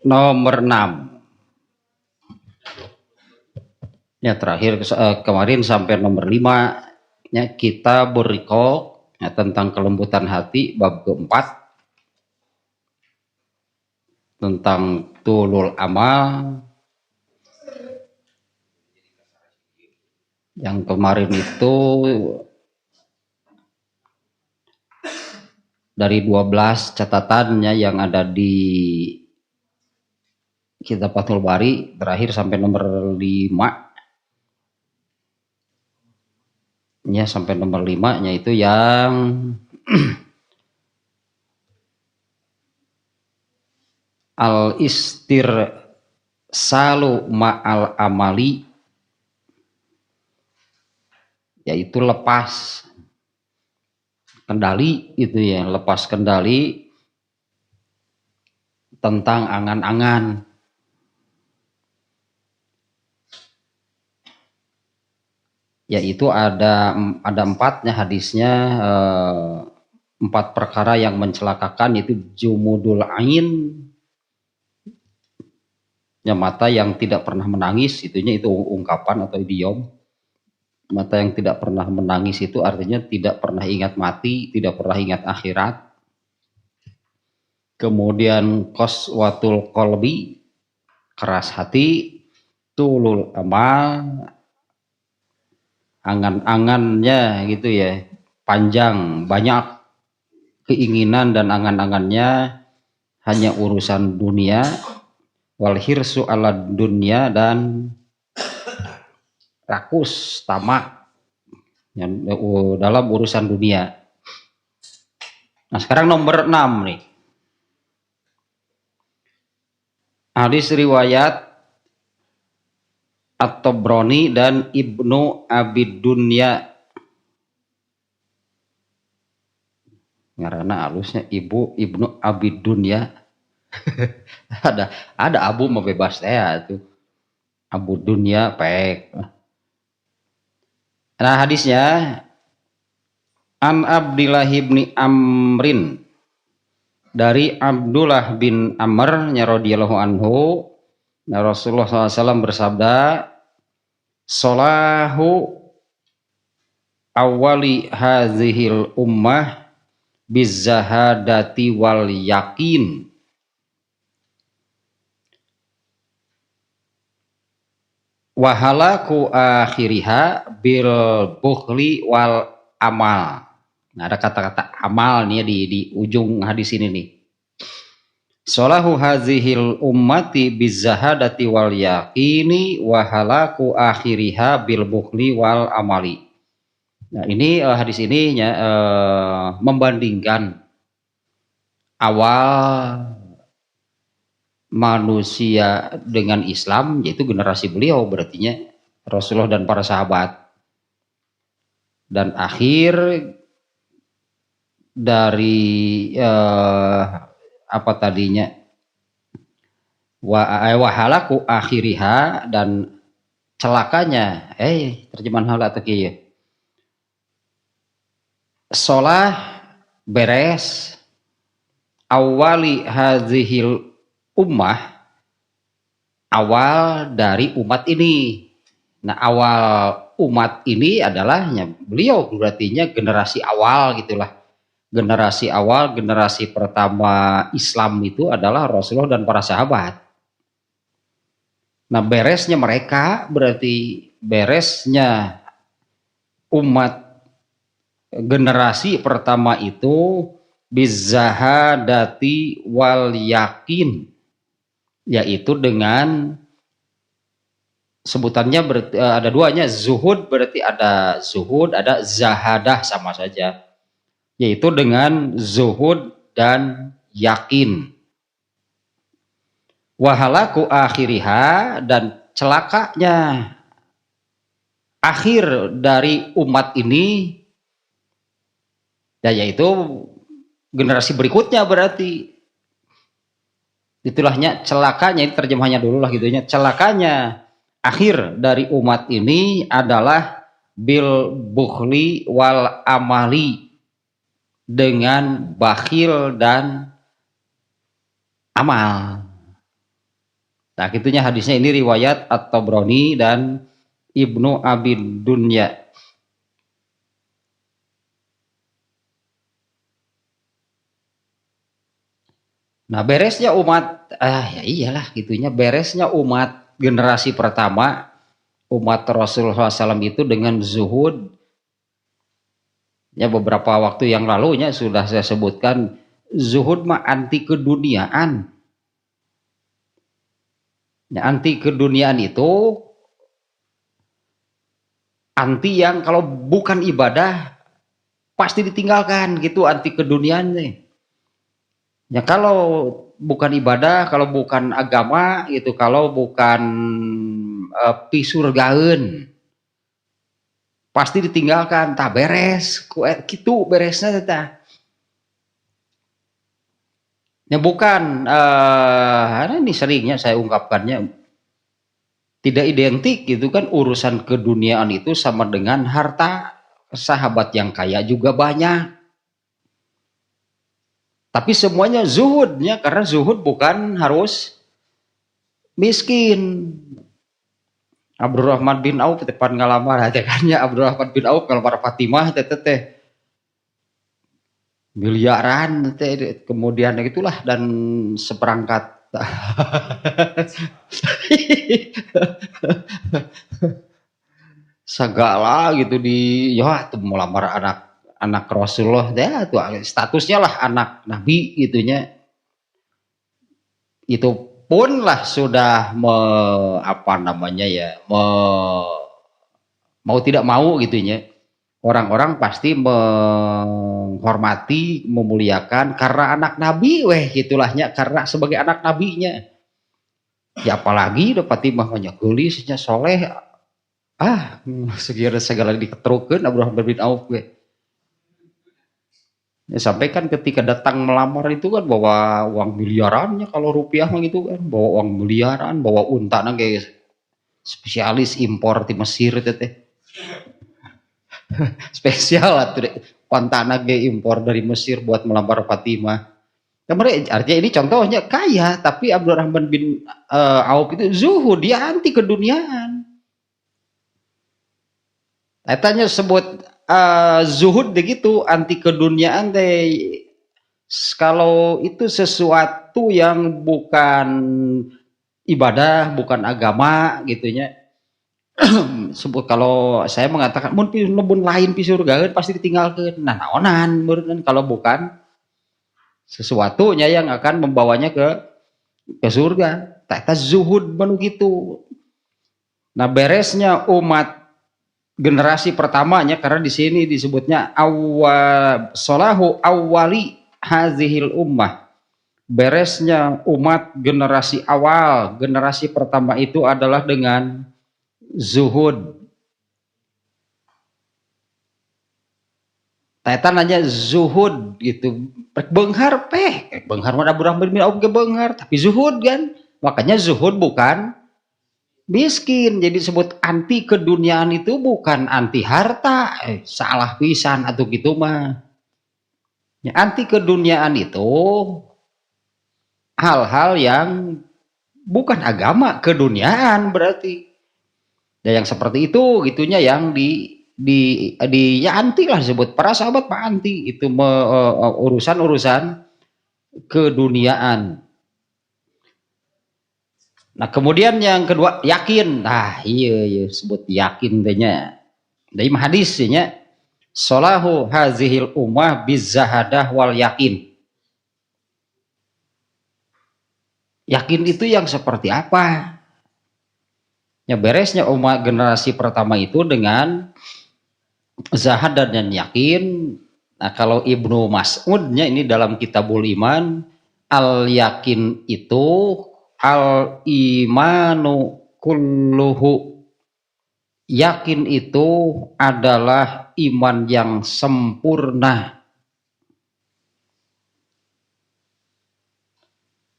Nomor 6. Ya terakhir kemarin sampai nomor 5 ya, kita berikol ya, tentang kelembutan hati bab keempat tentang tulul amal. Yang kemarin itu dari 12 catatannya yang ada di Kitab Fathul Bari terakhir sampai nomor 5 nya sampai nomor 5 nya itu yang al istirsalu ma'al amali, yaitu lepas kendali itu ya, lepas kendali tentang angan-angan. Yaitu ada empatnya hadisnya, 4 perkara yang mencelakakan, yaitu jumudul ain, ya mata yang tidak pernah menangis, itunya itu ungkapan atau idiom. Mata yang tidak pernah menangis itu artinya tidak pernah ingat mati, tidak pernah ingat akhirat. Kemudian qaswatul qalbi, keras hati. Tulul amal, angan-angannya gitu ya, panjang, banyak keinginan dan angan-angannya hanya urusan dunia. Wal hirsu ala dunia, dan rakus, tamak dalam urusan dunia. Nah sekarang nomor 6 nih. Hadis riwayat At-Tabrani dan Ibnu Abi Dunya. Ngaranna alusnya Ibnu Abi Dunya. ada Abu mau bebas tuh. Abu Dunya pek. Nah hadisnya An Abdillah bin Amrin, dari Abdullah bin Amr radhiyallahu anhu, Rasulullah SAW bersabda, solahu awali hazihil ummah bizahadati wal yakin. Wahalaku akhiriha bil bukhli wal amal. Nah ada kata-kata amal nih di ujung hadis ini nih. Solahu hazihil ummati bizahadati wal yaqini wahalaku akhiriha bil bukhli wal amali. Nah ini hadis ini membandingkan awal manusia dengan Islam, yaitu generasi beliau berartinya Rasulullah dan para sahabat, dan akhir dari apa tadinya wahalaku akhiriha, dan celakanya terjemahan hala atau kieu solah beres awali hazihil ummah, awal dari umat ini. Nah awal umat ini adalah beliau, berartinya generasi awal gitulah. Generasi awal, generasi pertama Islam itu adalah Rasulullah dan para sahabat. Nah beresnya mereka berarti beresnya umat generasi pertama itu bizahadati wal yakin, yaitu dengan sebutannya ada duanya, zuhud berarti ada zuhud, ada zahadah sama saja, yaitu dengan zuhud dan yakin. Wahalaku akhiriha, dan celakanya akhir dari umat ini, yaitu generasi berikutnya berarti. Itulahnya celakanya, ini terjemahnya dulu lah gitu ya. Celakanya akhir dari umat ini adalah bil bukhli wal amali, dengan bakhil dan amal. Nah, gitunya hadisnya ini riwayat At-Tabrani dan Ibnu Abi Dunya. Nah, beresnya umat, ya iyalah gitunya, beresnya umat generasi pertama, umat Rasulullah SAW itu dengan zuhud. Ya, beberapa waktu yang lalunya sudah saya sebutkan, zuhud mah anti keduniaan. Ya, anti keduniaan itu anti yang kalau bukan ibadah pasti ditinggalkan gitu, anti keduniaan nih. Ya kalau bukan ibadah, kalau bukan agama gitu, kalau bukan pisurgaeun pasti ditinggalkan, tak beres, gitu beresnya tah. Ya bukan, ini seringnya saya ungkapkannya, tidak identik gitu kan, urusan keduniaan itu sama dengan harta. Sahabat yang kaya juga banyak. Tapi semuanya zuhudnya, karena zuhud bukan harus miskin. Abdurrahman bin Auf tepan ngalamar hajakannya, Abdurrahman bin Auf ngalamar Fatimah teh miliaran teh, kemudian itulah dan seperangkat segala gitu di ya tuh melamar anak Rasulullah ya tuh statusnya lah anak Nabi gitunya, itu pun lah sudah apa namanya ya, mau tidak mau gitunya, orang-orang pasti menghormati, memuliakan karena anak Nabi gitulahnya, karena sebagai anak nabinya. Ya apalagi udah Fatimah menyeguli sehingga soleh, segala diketerukeun Abdurrahman bin Auf ya, sampai kan ketika datang melamar itu kan bawa uang miliarannya, kalau rupiah mah gitu kan, bawa uang miliaran, bawa unta kayak spesialis impor di Mesir teh. Spesial atuh deh, kontana ge impor dari Mesir buat melamar Fatimah. Kemarin artinya ini contohnya kaya, tapi Abdurrahman bin Auf itu zuhud, dia anti keduniaan. Tanya sebut zuhud begitu, anti keduniaan deh. Kalau itu sesuatu yang bukan ibadah, bukan agama gitunya. Sebut kalau saya mengatakan mun lain pi surga pasti ditinggalkan. Nah, naonan kalau bukan sesuatunya yang akan membawanya ke surga. Tak zuhud menu gitu. Nah, beresnya umat generasi pertamanya, karena di sini disebutnya solahu awali hazihil ummah. Beresnya umat generasi awal, generasi pertama itu adalah dengan zuhud. Taitan aja zuhud gitu. Benghar benghar mana Abdurrahman bin Auf benghar, tapi zuhud kan. Makanya zuhud bukan miskin, jadi disebut anti keduniaan itu bukan anti harta, salah pisan atau gitu mah. Ya, anti keduniaan itu hal-hal yang bukan agama, keduniaan berarti. Dan yang seperti itu gitunya yang ya anti lah disebut, para sahabat pak anti itu urusan-urusan keduniaan. Nah, kemudian yang kedua yakin. Nah, iya sebut yakin tehnya. Dari hadisnya solahu hazihil ummah bizahadah wal yakin. Yakin itu yang seperti apa? Ya beresnya umat generasi pertama itu dengan zahadah dan yakin. Nah, kalau Ibnu Mas'udnya ini dalam Kitabul Iman, al yakin itu al imanu kulluhu, yakin itu adalah iman yang sempurna.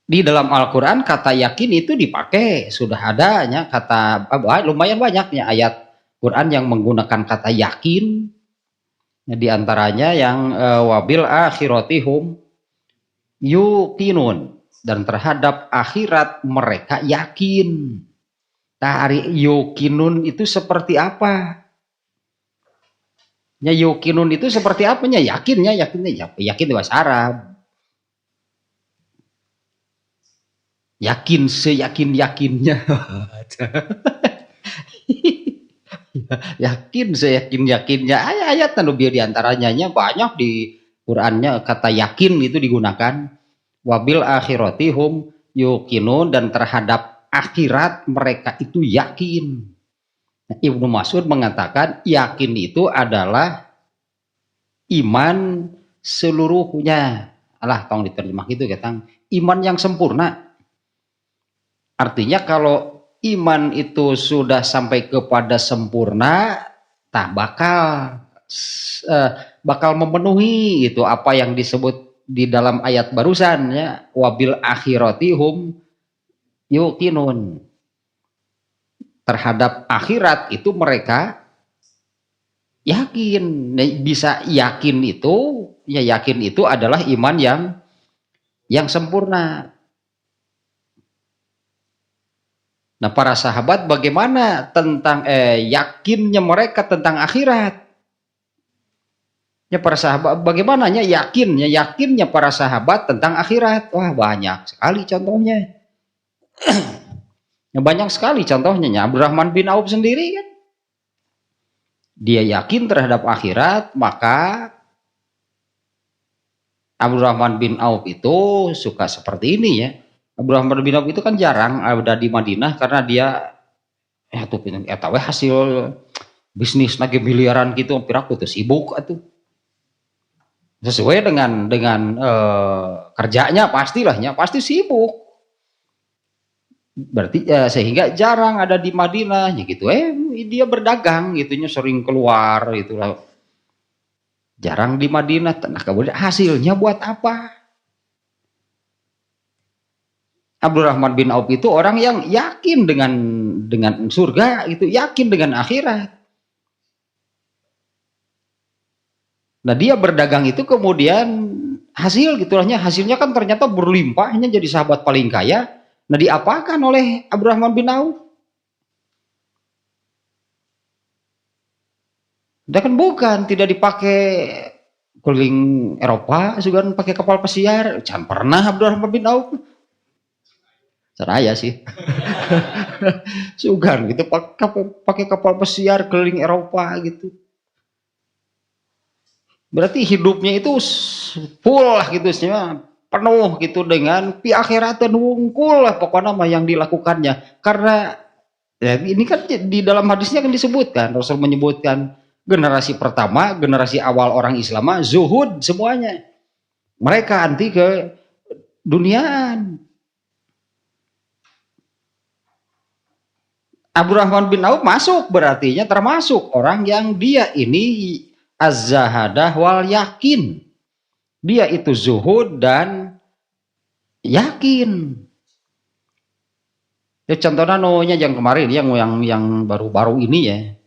Di dalam Al-Quran kata yakin itu dipakai, sudah adanya kata, lumayan banyaknya ayat Quran yang menggunakan kata yakin. Di antaranya yang wabil akhiratihum yuqinun. dan terhadap akhirat mereka yakin. Tari yukinun itu seperti apa? Ya yukinun itu seperti apanya? Yakinnya yakin bahasa Arab. Yakin seyakin-yakinnya. Yakin seyakin-yakinnya. Ayat-ayat anu bieu diantaranya banyak di Qur'annya kata yakin itu digunakan. Wabil akhirati hum yukinun, dan terhadap akhirat mereka itu yakin. Ibnu Mas'ud mengatakan yakin itu adalah iman seluruhnya. Alah, tong diterjemah gitu ketang. Iman yang sempurna. Artinya kalau iman itu sudah sampai kepada sempurna, tak bakal memenuhi itu apa yang disebut di dalam ayat barusan ya, wabil akhirati hum yuqinun. Terhadap akhirat itu mereka yakin. Bisa yakin itu, ya yakin itu adalah iman yang sempurna. Nah, para sahabat bagaimana tentang yakinnya mereka tentang akhirat? Ya para sahabat bagaimananya yakinnya para sahabat tentang akhirat? Wah, banyak sekali contohnya. Ya, banyak sekali contohnya. Abdurrahman bin Auf sendiri kan, dia yakin terhadap akhirat, maka Abdurrahman bin Auf itu suka seperti ini ya. Abdurrahman bin Auf itu kan jarang ada di Madinah karena dia tuh tahu hasil bisnis lagi miliaran gitu, hampir aku tuh sibuk atuh. Sesuai dengan kerjanya pastilahnya pasti sibuk. Berarti sehingga jarang ada di Madinah gitu. Dia berdagang gitunya, sering keluar itulah. Jarang di Madinah. Nah, kemudian hasilnya buat apa? Abdurrahman bin Auf itu orang yang yakin dengan surga, itu yakin dengan akhirat. Nah, dia berdagang itu kemudian hasilnya kan ternyata berlimpahnya jadi sahabat paling kaya. Nah, diapakan oleh Abdurrahman bin Auf? Dia kan bukan, tidak dipakai keliling Eropa, juga pakai kapal pesiar. Jangan pernah Abdurrahman bin Auf. Seraya sih. Sugan gitu, pakai kapal pesiar keliling Eropa gitu. Berarti hidupnya itu full lah gitu, penuh gitu dengan piakhiratan wungkul lah pokoknya mah yang dilakukannya. Karena ya ini kan di dalam hadisnya kan disebutkan, Rasul menyebutkan generasi pertama, generasi awal orang Islam zuhud semuanya. Mereka anti ke duniaan. Abdurrahman bin Auf masuk, berartinya termasuk orang yang dia ini az-zahadah wal yakin. Dia itu zuhud dan yakin. Ya contohnya yang kemarin yang baru-baru ini ya.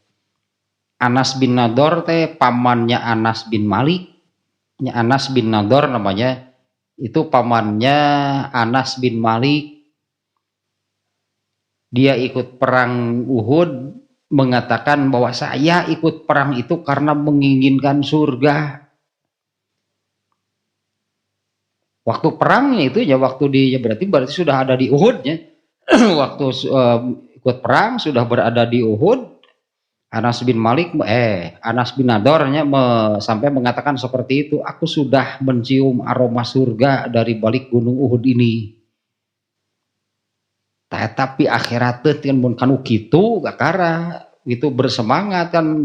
Anas bin Nador pamannya Anas bin Malik. Ya, Anas bin Nador namanya. Itu pamannya Anas bin Malik. Dia ikut perang Uhud, mengatakan bahwa saya ikut perang itu karena menginginkan surga. Waktu perangnya itu ya berarti sudah ada di Uhud ya. Waktu ikut perang sudah berada di Uhud. Anas bin Nadornya sampai mengatakan seperti itu. Aku sudah mencium aroma surga dari balik gunung Uhud ini. Tapi akhirat kan kanu gitu gakara itu bersemangat kan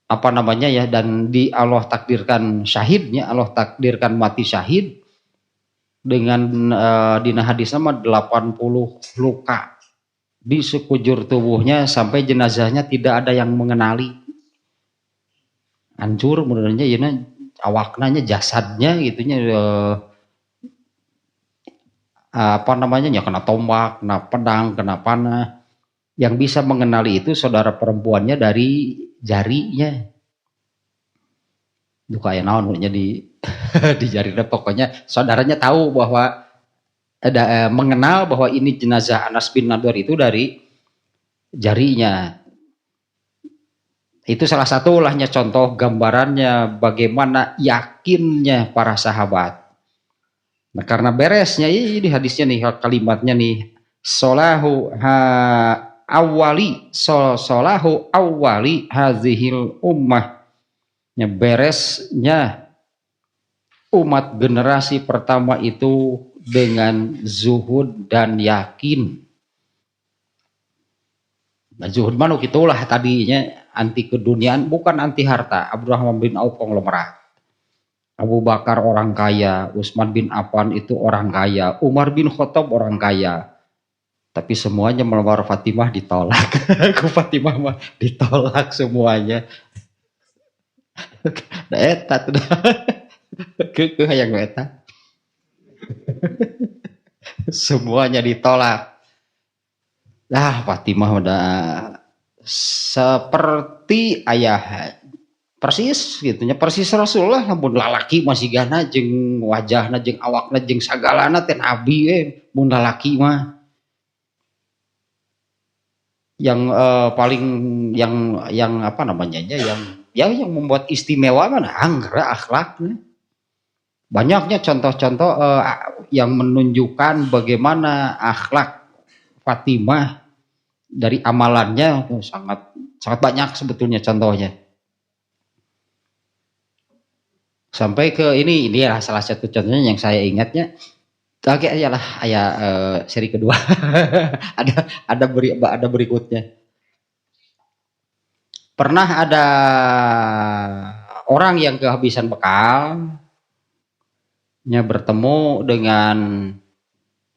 apa namanya ya, dan Allah takdirkan syahidnya, Allah takdirkan mati syahid dengan dina hadis nama 80 luka di sekujur tubuhnya sampai jenazahnya tidak ada yang mengenali, hancur menurutnya ya awaknanya jasadnya gitunya apa namanya ya, kena tombak, kena pedang, kena panah. Yang bisa mengenali itu saudara perempuannya dari jarinya. Itu kayak naon jadi di jarinya, pokoknya saudaranya tahu bahwa ada mengenal bahwa ini jenazah Anas bin Nadir itu dari jarinya. Itu salah satu ulahnya contoh gambarannya bagaimana yakinnya para sahabat. Nah, karena beresnya ini hadisnya nih kalimatnya nih solahu awali solahu awali hazihil ummah, beresnya umat generasi pertama itu dengan zuhud dan yakin. Nah, zuhud manuk itulah tadinya anti keduniaan, bukan anti harta. Abdurrahman bin Auf konglomerat, Abu Bakar orang kaya, Utsman bin Affan itu orang kaya, Umar bin Khattab orang kaya. Tapi semuanya melamar Fatimah ditolak. Ke Fatimah mah ditolak semuanya. Nah, eta tuh. Ke hayang eta. Semuanya ditolak. Lah Fatimah udah seperti ayah persis gitunya, persis Rasulullah, mun lalaki masih gana jeung wajahna jeung awakna jeung sagalana teh nabi mun lalaki mah yang paling yang apa namanya yang membuat istimewa mana anggra akhlaknya. Banyaknya contoh-contoh yang menunjukkan bagaimana akhlak Fatimah dari amalannya sangat sangat banyak sebetulnya contohnya. Sampai ke ini adalah salah satu contohnya yang saya ingatnya. Oke aja lah ayah seri kedua. ada berikutnya. Pernah ada orang yang kehabisan bekal, bertemu dengan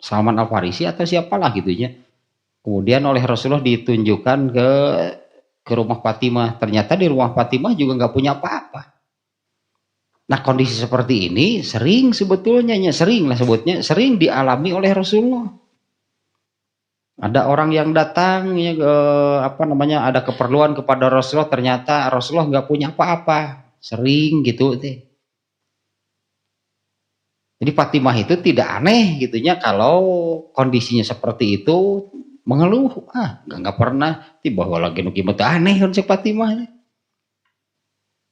Salman Al Farisi atau siapalah gitunya. Kemudian oleh Rasulullah ditunjukkan ke rumah Fatimah. Ternyata di rumah Fatimah juga nggak punya apa-apa. Nah kondisi seperti ini sering sebetulnya, sering lah sebutnya, sering dialami oleh Rasulullah. Ada orang yang datang ada keperluan kepada Rasulullah, ternyata Rasulullah nggak punya apa-apa, sering gitu deh. Jadi Fatimah itu tidak aneh gitunya kalau kondisinya seperti itu mengeluh, nggak pernah tiba lagi nu kieu teh aneh kan Fatimah.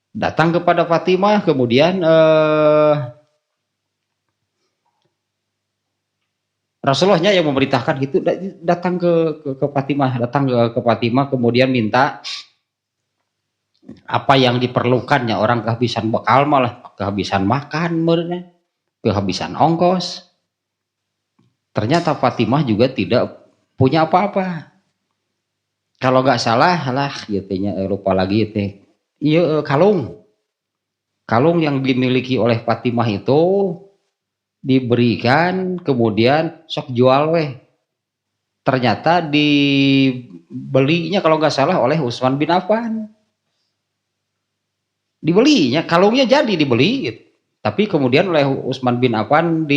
Datang kepada Fatimah, kemudian Rasulullahnya yang memerintahkan gitu, datang ke Fatimah, kemudian minta apa yang diperlukannya. Orang kehabisan bekal malah kehabisan makan, kehabisan ongkos. Ternyata Fatimah juga tidak punya apa-apa. Kalau nggak salah lah gitu lupa lagi teh. Iya kalung yang dimiliki oleh Fatimah itu diberikan, kemudian sok jual ternyata dibelinya kalau nggak salah oleh Utsman bin Affan. Dibelinya, kalungnya jadi dibeli gitu. Tapi kemudian oleh Utsman bin Affan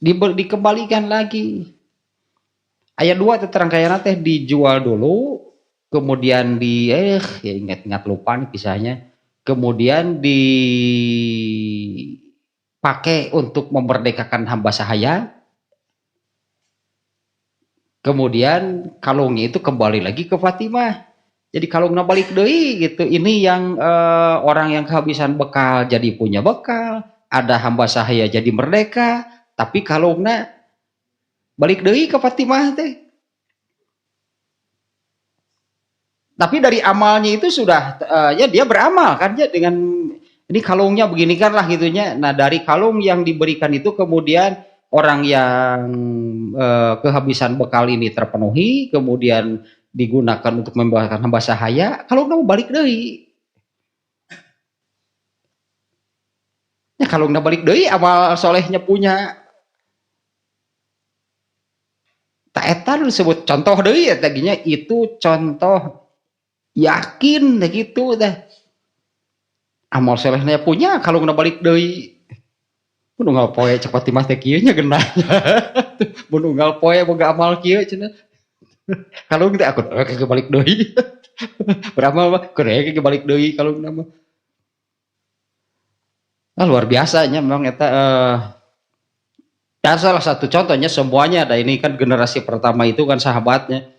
dikembalikan lagi. Ayat 2 terangkaian teh dijual dulu, kemudian ingat lupa nih kisahnya, kemudian dipakai untuk memerdekakan hamba sahaya, kemudian kalungnya itu kembali lagi ke Fatimah. Jadi kalungnya balik deui gitu. Ini yang orang yang kehabisan bekal jadi punya bekal, ada hamba sahaya jadi merdeka, tapi kalungnya balik deui ke Fatimah teh. Tapi dari amalnya itu sudah ya dia beramal kan ya dengan ini kalungnya begini kan lah gitunya. Nah dari kalung yang diberikan itu kemudian orang yang kehabisan bekal ini terpenuhi, kemudian digunakan untuk membawakan hamba sahaya, kalungnya balik deui. Ya kalungnya balik deui, amal solehnya punya. Tak etan disebut contoh deui ya taginya, itu contoh yakin gitu dah. Amal solehnya punya, kalungnya balik deui. Mun unggal poe cek Fatimah teh kieu nya geunahnya. Mun unggal poe boga amal kieu cenah. Kalung teh aku ke balik deui. Beramal mah ke balik deui kalungna mah. Nah, luar biasanya memang eta dan salah satu contohnya semuanya ada ini kan generasi pertama itu kan sahabatnya.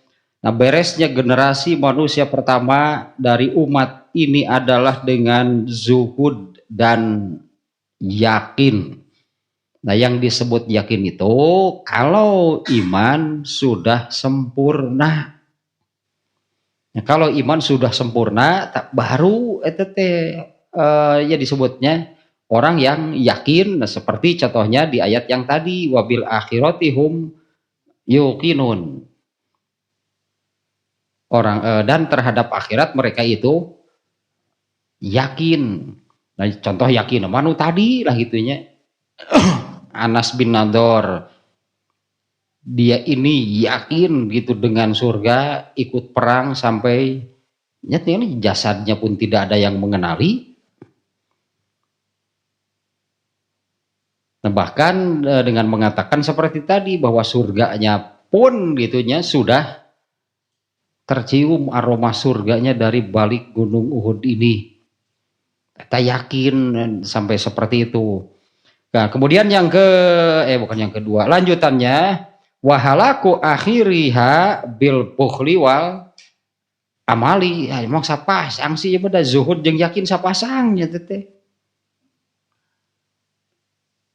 Nah, beresnya generasi manusia pertama dari umat ini adalah dengan zuhud dan yakin. Nah, yang disebut yakin itu kalau iman sudah sempurna. Nah, kalau iman sudah sempurna, baru itu ya disebutnya orang yang yakin. Nah, seperti contohnya di ayat yang tadi, wabil akhiratihum yuqinun. Orang dan terhadap akhirat mereka itu yakin. Nah, contoh yakin manu tadi lah gitunya. Anas bin Nador, dia ini yakin gitu dengan surga, ikut perang sampai nyatanya ini jasadnya pun tidak ada yang mengenali. Nah, bahkan dengan mengatakan seperti tadi bahwa surganya pun gitunya sudah tercium aroma surganya dari balik gunung Uhud ini. Kita yakin sampai seperti itu. Nah, kemudian yang bukan yang kedua, lanjutannya wahalaku akhiriha bil bukhli wal amali. Ya, emang sapasang sih ya pada zuhud jeung yakin sapasangnya teh.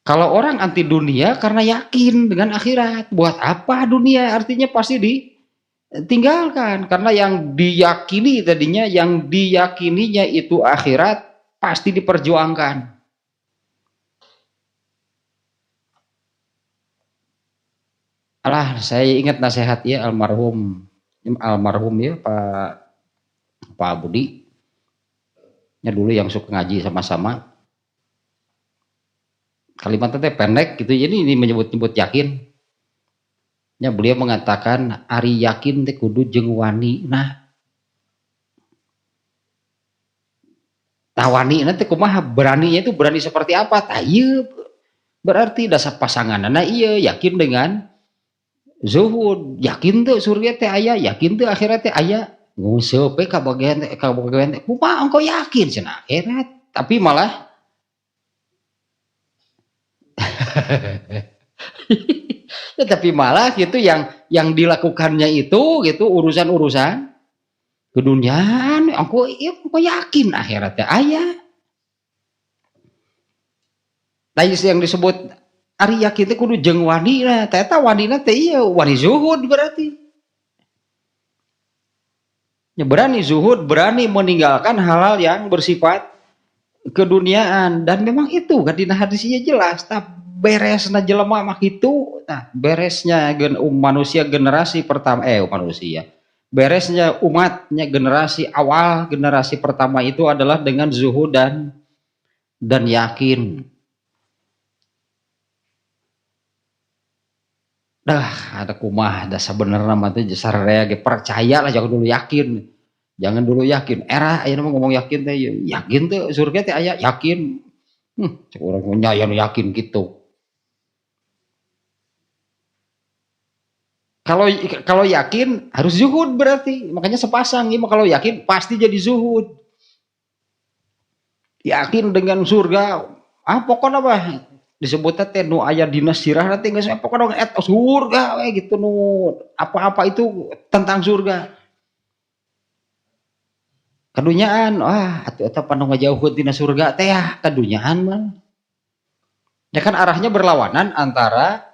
Kalau orang anti dunia karena yakin dengan akhirat, buat apa dunia? Artinya pasti ditinggalkan karena yang diyakini tadinya, yang diyakininya itu akhirat pasti diperjuangkan. Alah, saya ingat nasihat ya almarhum ya Pak Budi. Ya dulu yang suka ngaji sama-sama. Kalimatnya pendek gitu. Jadi ini menyebut-nyebut yakin. Ya beliau mengatakan ari yakin teh kudu jeung wani. Nah, tawani nanti kumaha beraninya itu berani seperti apa? Tah ieu berarti dasar pasangan. Nah iya yakin dengan zuhud, yakin tuh surga teh aya, yakin tuh akhirat teh aya. Nguseup we kabagean teh kumaha engkau yakin cenah akhirat. Tapi malah ya, tapi malah gitu yang dilakukannya itu gitu urusan-urusan keduniaan. Aku yakin akhiratnya ayah. Tadi yang disebut ari yakin itu kudu jeung wanina. Ternyata wanina teh iya wani zuhud berarti. Ya, berani zuhud, berani meninggalkan hal-hal yang bersifat keduniaan dan memang itu kan dina hadisnya jelas. Beresna jelema mah itu, nah beresnya manusia generasi pertama manusia. Beresnya umatnya generasi awal, generasi pertama itu adalah dengan zuhud dan yakin. Dah ada kumah, dah sebenarnya mah teh sararea ge percaya lah, jangan dulu yakin. Jangan dulu yakin. Era aya mah ngomong yakin teh, yakin teh surga teh aya, yakin. Cek urang nya yakin gitu. Kalau kalau yakin harus zuhud berarti. Makanya sepasang ini kalau yakin pasti jadi zuhud. Yakin dengan surga. Pokoknya apa? Disebutnya teh nu aya dina sirah nanti geus pokoknya surga gitu nu apa-apa itu tentang surga. Kadunyaan atuh eta panu ngajauheun tina surga teh kadunyaan mah. Ya kan arahnya berlawanan antara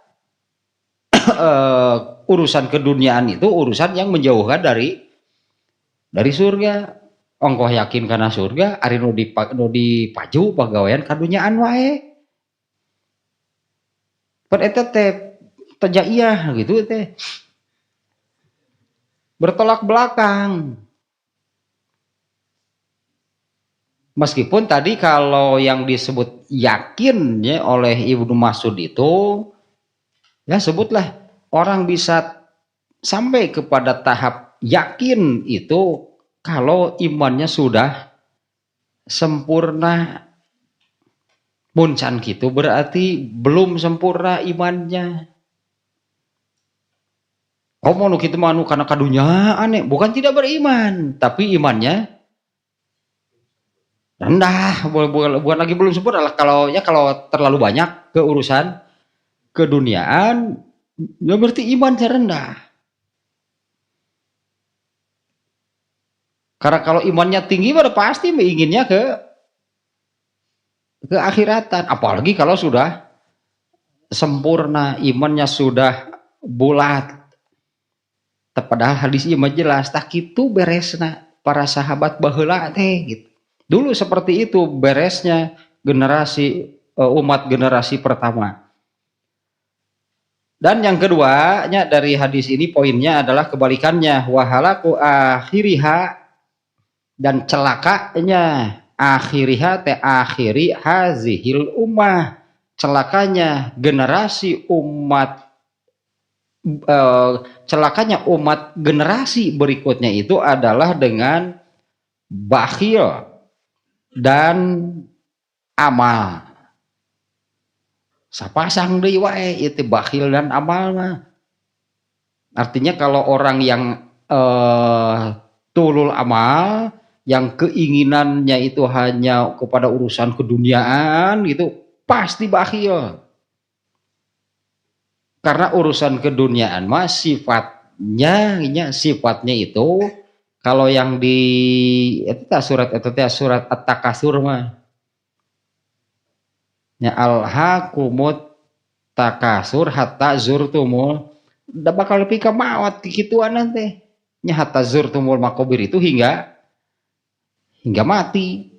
urusan keduniaan itu urusan yang menjauhkan dari surga. Ongkoh yakin karena surga, ari nu dipaju pagawean kadunyaan wae. Pan eta teh tajaiyah gitu teh. Bertolak belakang. Meskipun tadi kalau yang disebut yakinnya oleh Ibnu Mas'ud itu, ya sebutlah orang bisa sampai kepada tahap yakin itu kalau imannya sudah sempurna. Muncan gitu berarti belum sempurna imannya. Mau nu kitu mah anu kana kadunyaan bukan tidak beriman, tapi imannya rendah, bukan lagi belum sempurna. Kalau terlalu banyak keurusan keduniaan, ya berarti imannya rendah. Karena kalau imannya tinggi, pada pasti menginginnya ke akhiratan. Apalagi kalau sudah sempurna, imannya sudah bulat. Padahal hadis iman jelas, tak itu beresna para sahabat baheula teh gitu. Dulu seperti itu beresnya generasi umat generasi pertama. Dan yang keduanya dari hadis ini poinnya adalah kebalikannya, wahalaku akhiriha, dan celakanya akhiriha te akhiri hazihil ummah, celakanya generasi umat celakanya umat generasi berikutnya itu adalah dengan bakhil dan amal. Sapasang deui wae itu bakhil dan amal mah. Artinya kalau orang yang tulul amal, yang keinginannya itu hanya kepada urusan keduniaan gitu, pasti bakhil. Karena urusan keduniaan mah sifatnya itu kalau yang di surat At-Takatsur mah nya alhaqumut takasur hatta zurtumul, da bakal nepi ka maot kikituan teh nya hatta zurtumul maqabir itu hingga mati.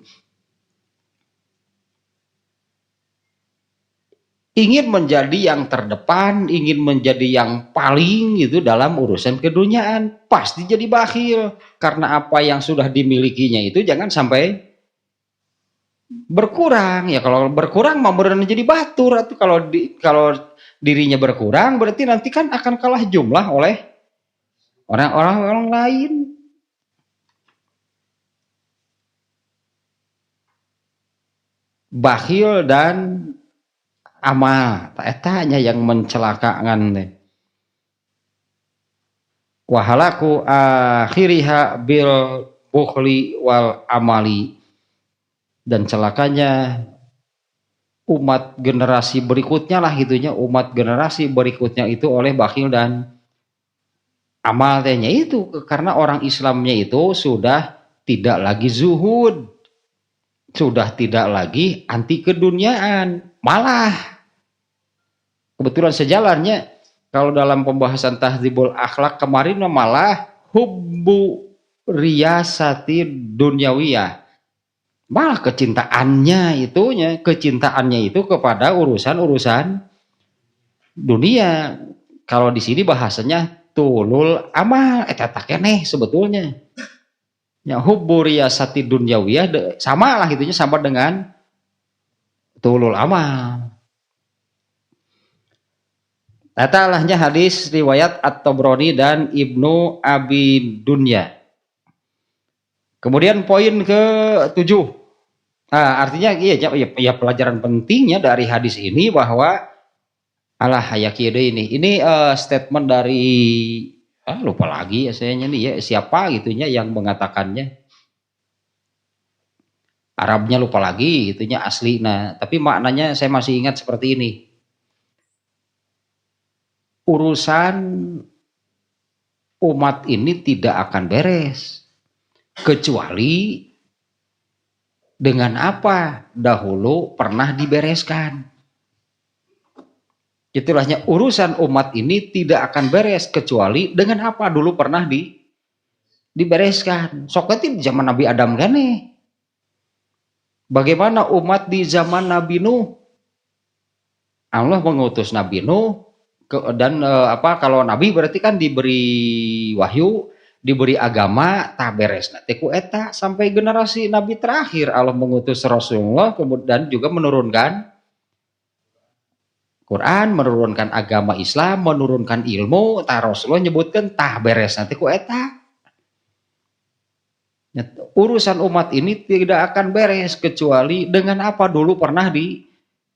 Ingin menjadi yang terdepan, ingin menjadi yang paling itu dalam urusan keduniaan, pasti jadi bakhil. Karena apa yang sudah dimilikinya itu jangan sampai berkurang. Ya kalau berkurang mah beneran jadi batur. Atau kalau dirinya berkurang berarti nanti kan akan kalah jumlah oleh orang lain. Bakhil dan amal, etanya yang mencelakakan teh. Wahalaku akhiriha bil bukhli wal amali, dan celakanya umat generasi berikutnya lah gitunya, umat generasi berikutnya itu oleh bakhil dan amal tehnya itu, karena orang Islamnya itu sudah tidak lagi zuhud, sudah tidak lagi anti keduniaan, malah kebetulan sejalannya kalau dalam pembahasan tahdzibul akhlak kemarin malah hubbu riyasati dunyawiyah, malah kecintaannya itu kepada urusan dunia. Kalau di sini bahasanya tulul amal, eta keneh sebetulnya. Ya hubbu riyasati dunyawiyah sama lah itunya, sama dengan tulul amal. Atalahnya hadis riwayat At-Tabrani dan Ibnu Abi Dunya. Kemudian poin ke-7. Artinya iya pelajaran pentingnya dari hadis ini bahwa ini statement dari lupa lagi ya sayanya nih ya, siapa gitunya yang mengatakannya. Arabnya lupa lagi gitunya asli. Nah, tapi maknanya saya masih ingat seperti ini. Urusan umat ini tidak akan beres kecuali dengan apa dahulu pernah dibereskan. Itulahnya urusan umat ini tidak akan beres kecuali dengan apa dulu pernah dibereskan. Soketi di zaman Nabi Adam kan nih. Bagaimana umat di zaman Nabi Nuh? Allah mengutus Nabi Nuh dan kalau Nabi berarti kan diberi wahyu, diberi agama, tak beres nanti ku eta sampai generasi Nabi terakhir Allah mengutus Rasulullah, kemudian juga menurunkan Quran, menurunkan agama Islam, menurunkan ilmu. Rasulullah nyebutkan tak beres nanti ku eta. Urusan umat ini tidak akan beres kecuali dengan apa dulu pernah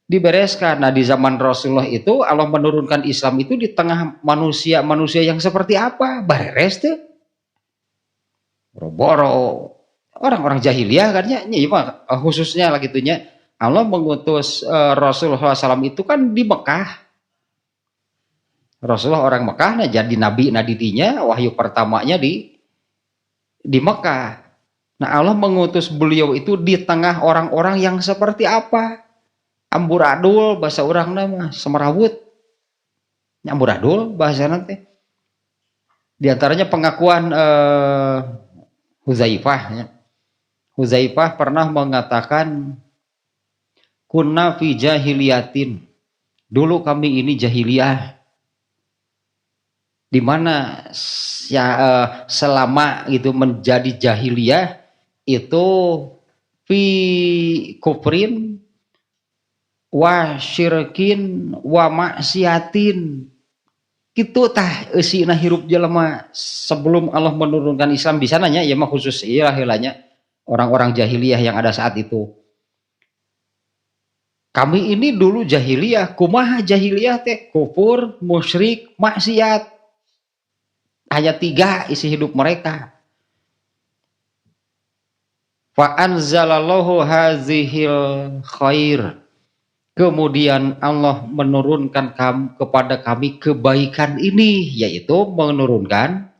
dibereskan. Nah, di zaman Rasulullah itu Allah menurunkan Islam itu di tengah manusia yang seperti apa? Beres tuh. Boro-boro orang-orang jahiliyah kan ya, khususnya lah gitunya. Allah mengutus Rasulullah SAW itu kan di Mekah. Rasulullah orang Mekah, nah jadi nabi nadidinya wahyu pertamanya di Mekah. Nah Allah mengutus beliau itu di tengah orang-orang yang seperti apa? Amburadul bahasa orang nama semerawut. Amburadul bahasa nanti. Di antaranya pengakuan Huzaifah. Ya. Huzaifah pernah mengatakan kunna fi jahiliyatin. Dulu kami ini jahiliyah. Di mana ya, selama itu menjadi jahiliyah itu fi kufrin wa syirkin wa maksiatin kitu tah eusina hirup jelema sebelum Allah menurunkan Islam di sananya ya mah khusus ieu heulanya orang-orang jahiliyah yang ada saat itu. Kami ini dulu jahiliyah, kumaha jahiliyah teh kufur, musyrik, maksiat. Hanya 3 isi hidup mereka. Fa anzalallahu hazihil khair. Kemudian Allah menurunkan kepada kami kebaikan ini, yaitu menurunkan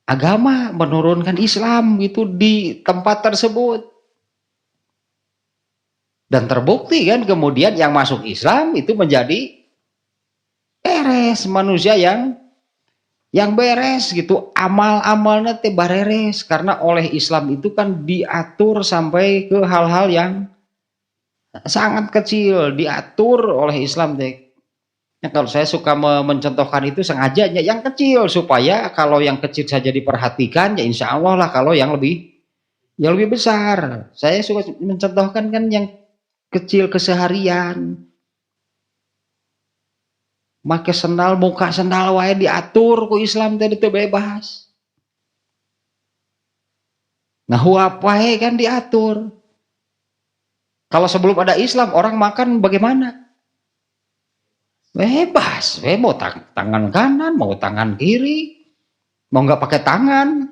agama, menurunkan Islam itu di tempat tersebut. Dan terbukti kan kemudian yang masuk Islam itu menjadi beres, manusia yang beres gitu, amal-amalnya teh bareres karena oleh Islam itu kan diatur sampai ke hal-hal yang sangat kecil, diatur oleh Islam teh. Ya, kalau saya suka mencontohkan itu sengaja yang kecil supaya kalau yang kecil saja diperhatikan ya insya Allah lah, kalau yang lebih besar. Saya suka mencontohkan kan yang kecil keseharian. Make sendal, muka sendal wae diatur ku Islam teh teu bebas. Nah, huap wae kan diatur. Kalau sebelum ada Islam orang makan bagaimana? Bebas, mau tangan kanan, mau tangan kiri, mau nggak pakai tangan,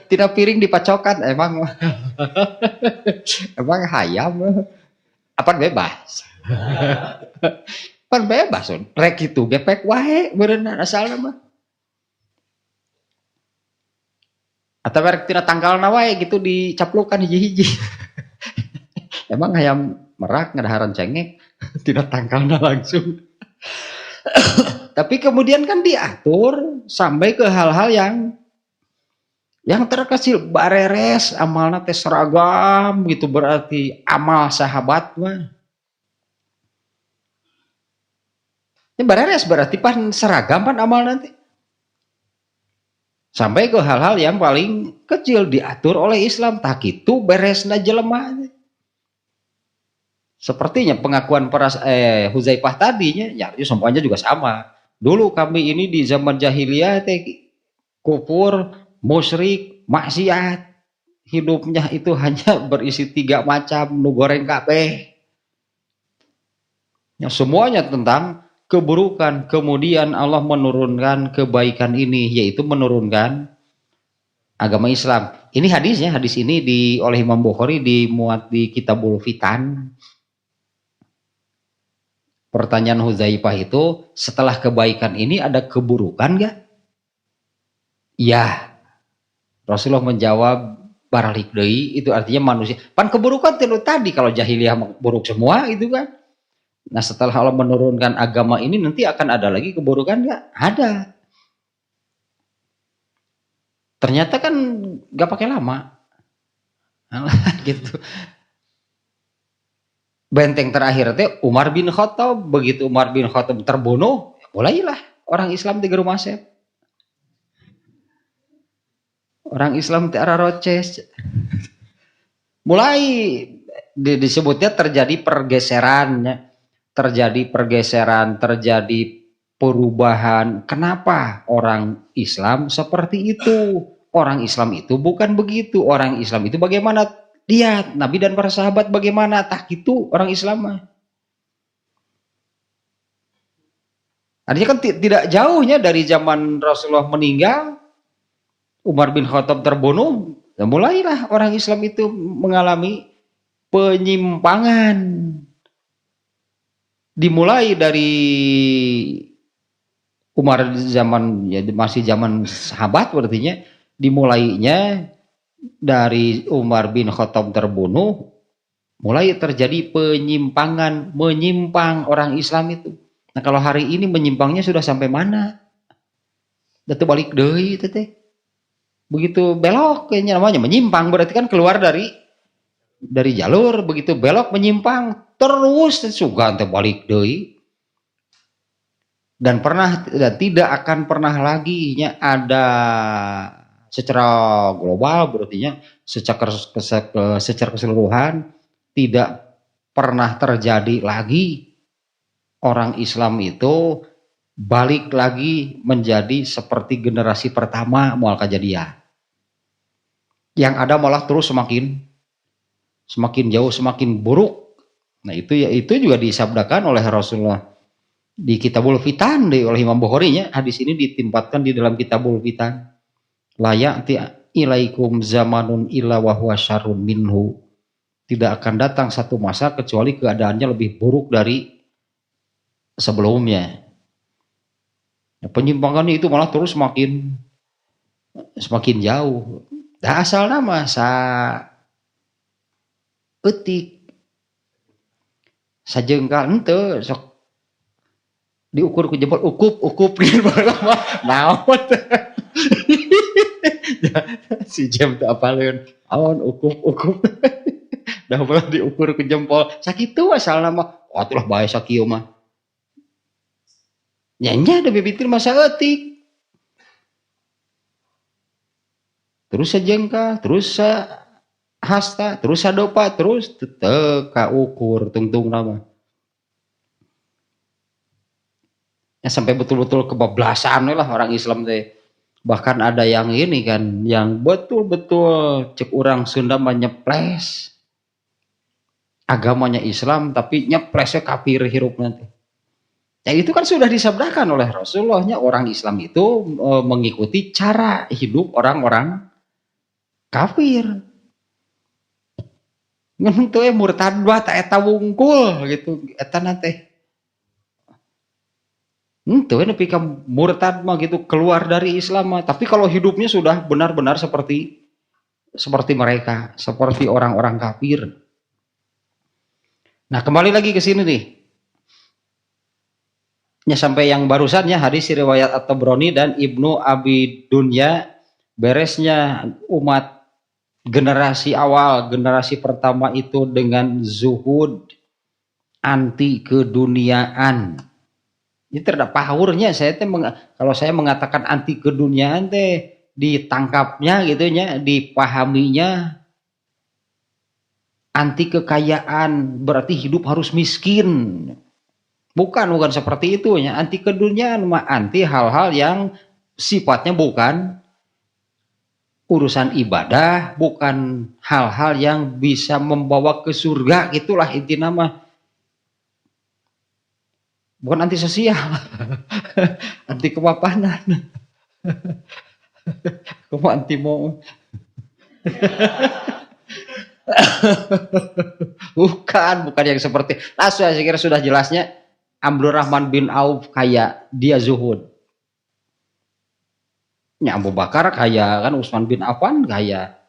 tidak piring dipacokan, emang emang hayam, apa bebas? Pan bebas, rek itu gepek wae berenang asalnya mah. Atau rek tina tanggal wae gitu dicaplukan hiji-hiji. Emang hayam merak ngadaharan cengek tina tanggalna langsung. Tapi kemudian kan diatur sampai ke hal-hal yang terkecil bareres amalna teh seragam gitu, berarti amal sahabat mah. Ini beres berarti pan seragam pan amal nanti. Sampai ke hal-hal yang paling kecil diatur oleh Islam. Tak itu beresna jelema. Sepertinya pengakuan para Huzaifah tadinya, ya semuanya juga sama. Dulu kami ini di zaman jahiliyah teh kufur, musyrik, maksiat. Hidupnya itu hanya berisi 3 macam, nu goreng kabeh. Ya, semuanya tentang keburukan. Kemudian Allah menurunkan kebaikan ini, yaitu menurunkan agama Islam. Ini hadisnya, hadis ini oleh Imam Bukhari dimuat di Kitabul Fitan. Pertanyaan Huzaifah itu, setelah kebaikan ini ada keburukan gak? Ya. Rasulullah menjawab, baralik deui, itu artinya manusia. Pan keburukan tadi, kalau jahiliyah buruk semua itu kan. Nah, setelah Allah menurunkan agama ini nanti akan ada lagi keburukan nggak? Ada. Ternyata kan nggak pakai lama, gitu. Benteng terakhir teh Umar bin Khattab. Begitu Umar bin Khattab terbunuh, mulailah orang Islam di rumah Masep. Orang Islam di arah roces. Mulai disebutnya terjadi pergeserannya. Terjadi perubahan. Kenapa orang Islam seperti itu? Orang Islam itu bukan begitu. Orang Islam itu bagaimana? Lihat Nabi dan para sahabat bagaimana? Tak itu orang Islam. Artinya kan tidak jauhnya dari zaman Rasulullah meninggal, Umar bin Khattab terbunuh, Nah, mulailah orang Islam itu mengalami penyimpangan. Dimulai dari Umar zaman ya masih zaman sahabat berartinya, dimulainya dari Umar bin Khattab terbunuh, mulai terjadi penyimpangan, menyimpang orang Islam itu. Nah kalau hari ini menyimpangnya sudah sampai mana? Datu balik deui itu teh. Begitu belok kayaknya namanya menyimpang, berarti kan keluar dari jalur, begitu belok menyimpang terus sugan teh balik deui. Dan tidak akan pernah lagi ada secara global berarti secara keseluruhan tidak pernah terjadi lagi orang Islam itu balik lagi menjadi seperti generasi pertama mual kejadian. Yang ada malah terus semakin jauh, semakin buruk. Nah itu juga disabdakan oleh Rasulullah di Kitabul Fitan oleh Imam Bukhari nya. Hadis ini ditempatkan di dalam Kitabul Fitan. La ya'ti ilaikum zamanun illa wa huwa syarrun minhu. Tidak akan datang satu masa kecuali keadaannya lebih buruk dari sebelumnya. Penyimpangan itu malah terus semakin jauh. Dah asal nama etik sajengkal ente sok diukur ku jempol ukup gitu naon si jam teu apaleun aon ukup dah pernah diukur ku jempol sakitu asal nama atuh bae sakieu mah nya da bibitir masa etik terus sajengkal terus hasta terus sadopa terus teu kaukur tungtung nama ya sampai betul-betul kebablasan lah orang Islam teh. Bahkan ada yang ini kan, yang betul-betul cek orang Sunda menyeples agamanya Islam tapi nyeplesnya kafir hirup nanti. Ya itu kan sudah disabdakan oleh Rasulullahnya orang Islam itu mengikuti cara hidup orang-orang kafir. Ngan teu murtad bah ta eta wungkul gitu eta teh. Itu nepi ka murtad mah gitu keluar dari Islam mah. Tapi kalau hidupnya sudah benar-benar seperti mereka, seperti orang-orang kafir. Nah, kembali lagi ke sini nih. Ya sampai yang barusannya hadis riwayat At-Tabrani dan Ibnu Abi Dunya, beresnya umat generasi awal, generasi pertama itu dengan zuhud, anti keduniaan. Ini terdapat pahurnya saya teh kalau saya mengatakan anti keduniaan teh ditangkapnya gitu nya, dipahaminya anti kekayaan berarti hidup harus miskin. Bukan seperti itu ya. Anti keduniaan mah anti hal-hal yang sifatnya bukan urusan ibadah, bukan hal-hal yang bisa membawa ke surga, gitulah inti nama. Bukan anti sosial, anti kepapanan, anti mau, bukan yang seperti. Saya kira sudah jelasnya. Abdul Rahman bin Auf kaya, dia zuhud. Ya Abu Bakar kaya kan, Utsman bin Affan kaya.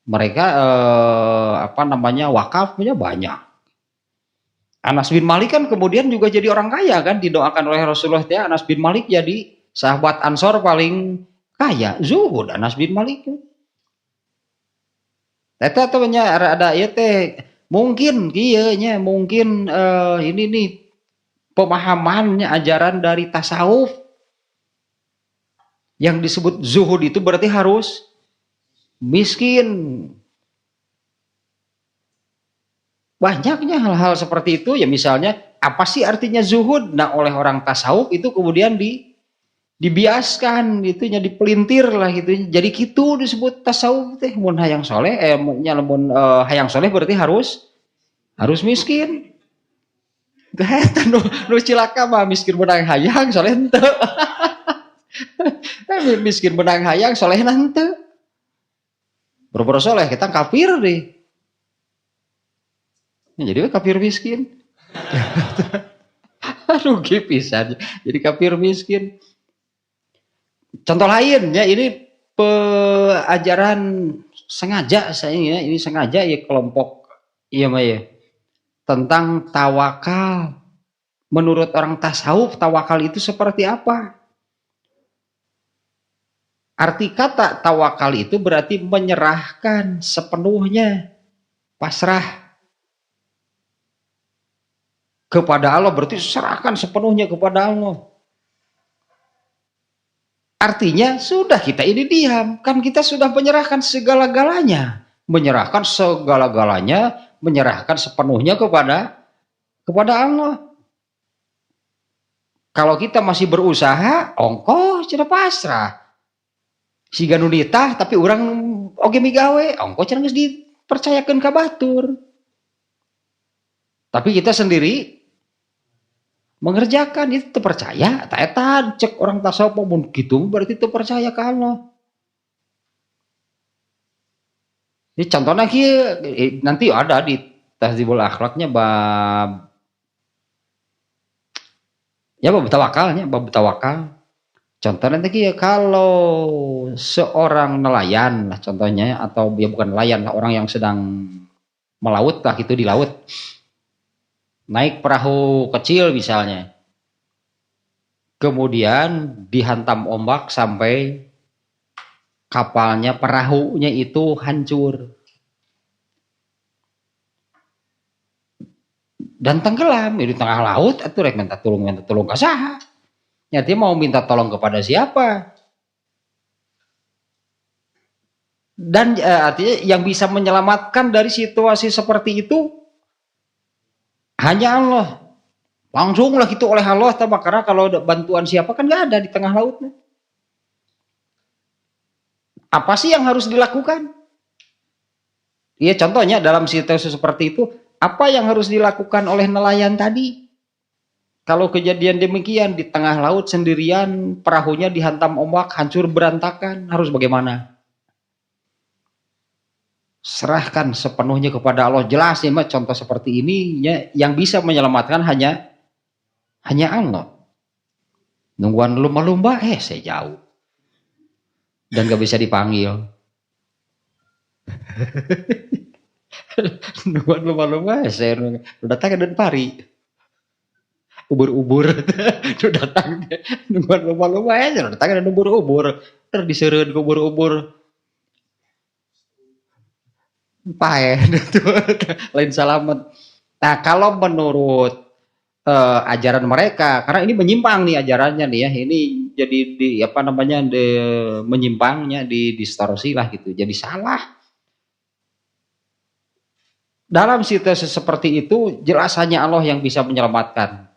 Mereka wakafnya banyak. Anas bin Malik kan kemudian juga jadi orang kaya kan, didoakan oleh Rasulullah ya. Anas bin Malik jadi sahabat Ansor paling kaya, zuhud Anas bin Malik. Eta tuh ada ieu teh mungkin kieu nya mungkin ini nih pemahamannya ajaran dari tasawuf. Yang disebut zuhud itu berarti harus miskin. Banyaknya hal-hal seperti itu ya, misalnya apa sih artinya zuhud? Nah oleh orang tasawuf itu kemudian dibiaskan gitu nya, dipelintir lah gitu. Jadi gitu disebut tasawuf teh. Mun hayang soleh hayang soleh berarti harus miskin. Eta nu cilaka mah miskin menang hayang soleh henteu. Miskin menang hayang soleh henteu. Boro-boro soleh kita kafir deh. Jadi kafir miskin. Rugi pisan. Jadi kafir miskin. Contoh lain ya, ini ajaran sengaja saya ya, ini sengaja ya kelompok iya mah ya, tentang tawakal. Menurut orang tasawuf, tawakal itu seperti apa? Arti kata tawakal itu berarti menyerahkan sepenuhnya, pasrah kepada Allah, berarti serahkan sepenuhnya kepada Allah. Artinya sudah kita ini diam, kan kita sudah menyerahkan segala-galanya, menyerahkan segala-galanya, menyerahkan sepenuhnya kepada Allah. Kalau kita masih berusaha, ongko sudah pasrah. Si ganunitah tapi orang oge migawe, ongko cenah geus dipercayakeun ka batur. Tapi kita sendiri mengerjakan itu terpercaya, tak eta cek orang tasawuf mun kitu berarti terpercaya ke Allah. Ini contohnya nanti ada di Tahdzibul Akhlaknya bab tawakalnya, bab tawakal. Contohnya nanti kalau seorang nelayan lah contohnya, atau ya bukan nelayan lah, orang yang sedang melaut lah gitu di laut, naik perahu kecil misalnya, kemudian dihantam ombak sampai kapalnya, perahunya itu hancur dan tenggelam di tengah laut. Atuh rek minta tolong ka saha? Nyati mau minta tolong kepada siapa? Dan artinya yang bisa menyelamatkan dari situasi seperti itu hanya Allah. Langsung lah gitu oleh Allah, karena kalau bantuan siapa kan nggak ada di tengah lautnya. Apa sih yang harus dilakukan? Iya, contohnya dalam situasi seperti itu, apa yang harus dilakukan oleh nelayan tadi? Kalau kejadian demikian di tengah laut sendirian, perahunya dihantam ombak, hancur berantakan, harus bagaimana? Serahkan sepenuhnya kepada Allah. Jelas ya, contoh seperti ini ya, yang bisa menyelamatkan hanya Allah. Nungguan lumba-lumba, saya jauh dan gak bisa dipanggil. Nungguan lumba-lumba, saya datang dan pari. Ubur-ubur itu datang, nungguan lumba-lumba datang dan ubur-ubur, terdisereun ke ubur-ubur. Pae itu lain selamat. Nah, kalau menurut ajaran mereka, karena ini menyimpang nih ajarannya nih ya, ini jadi menyimpangnya, distorsi lah gitu, jadi salah. Dalam situasi seperti itu jelas hanya Allah yang bisa menyelamatkan.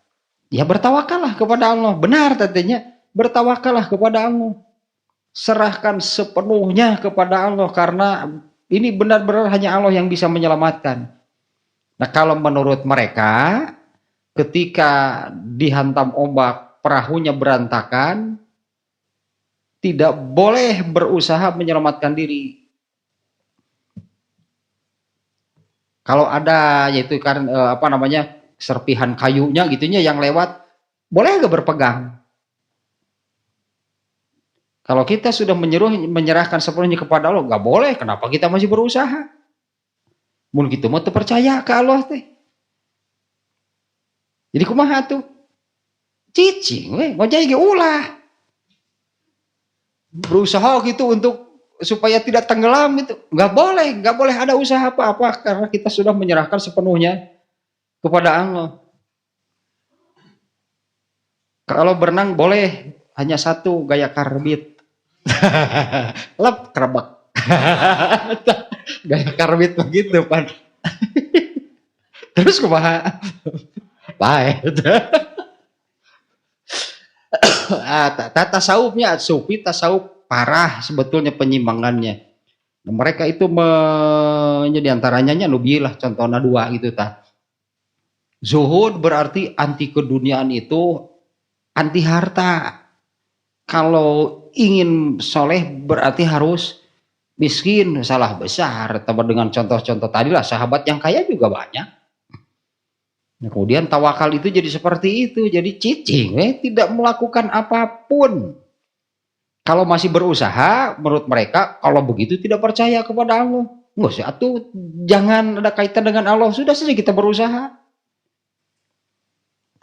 Ya bertawakallah kepada Allah, benar tentunya, bertawakallah kepada Allah, serahkan sepenuhnya kepada Allah, karena ini benar-benar hanya Allah yang bisa menyelamatkan. Nah, kalau menurut mereka, ketika dihantam ombak, perahunya berantakan, tidak boleh berusaha menyelamatkan diri. Kalau ada yaitu karena serpihan kayunya gitunya yang lewat, boleh gak berpegang? Kalau kita sudah menyerahkan sepenuhnya kepada Allah, gak boleh. Kenapa kita masih berusaha? Mun gitu mau percaya ke Allah teh. Jadi kumaha tuh? Cicing we, ngojay ge ulah. Berusaha gitu untuk supaya tidak tenggelam gitu. Gak boleh ada usaha apa-apa, karena kita sudah menyerahkan sepenuhnya kepada Allah. Kalau berenang boleh, hanya satu gaya karbit. Lep kerebek. Gaya karbit begitu pan. Terus kumaha? Baik. Tasawufnya sufi, tasawuf parah sebetulnya penyimpangannya. Nah, mereka itu di antaranya nubilah contohnya dua gitu tah. Zuhud berarti anti keduniaan, itu anti harta. Kalau ingin soleh berarti harus miskin salah besar. Tambah dengan contoh-contoh tadi lah, sahabat yang kaya juga banyak. Nah, kemudian tawakal itu jadi seperti itu, jadi cicing, tidak melakukan apapun. Kalau masih berusaha, menurut mereka, kalau begitu tidak percaya kepada Allah. Nggak sih, atuh jangan ada kaitan dengan Allah, sudah saja kita berusaha.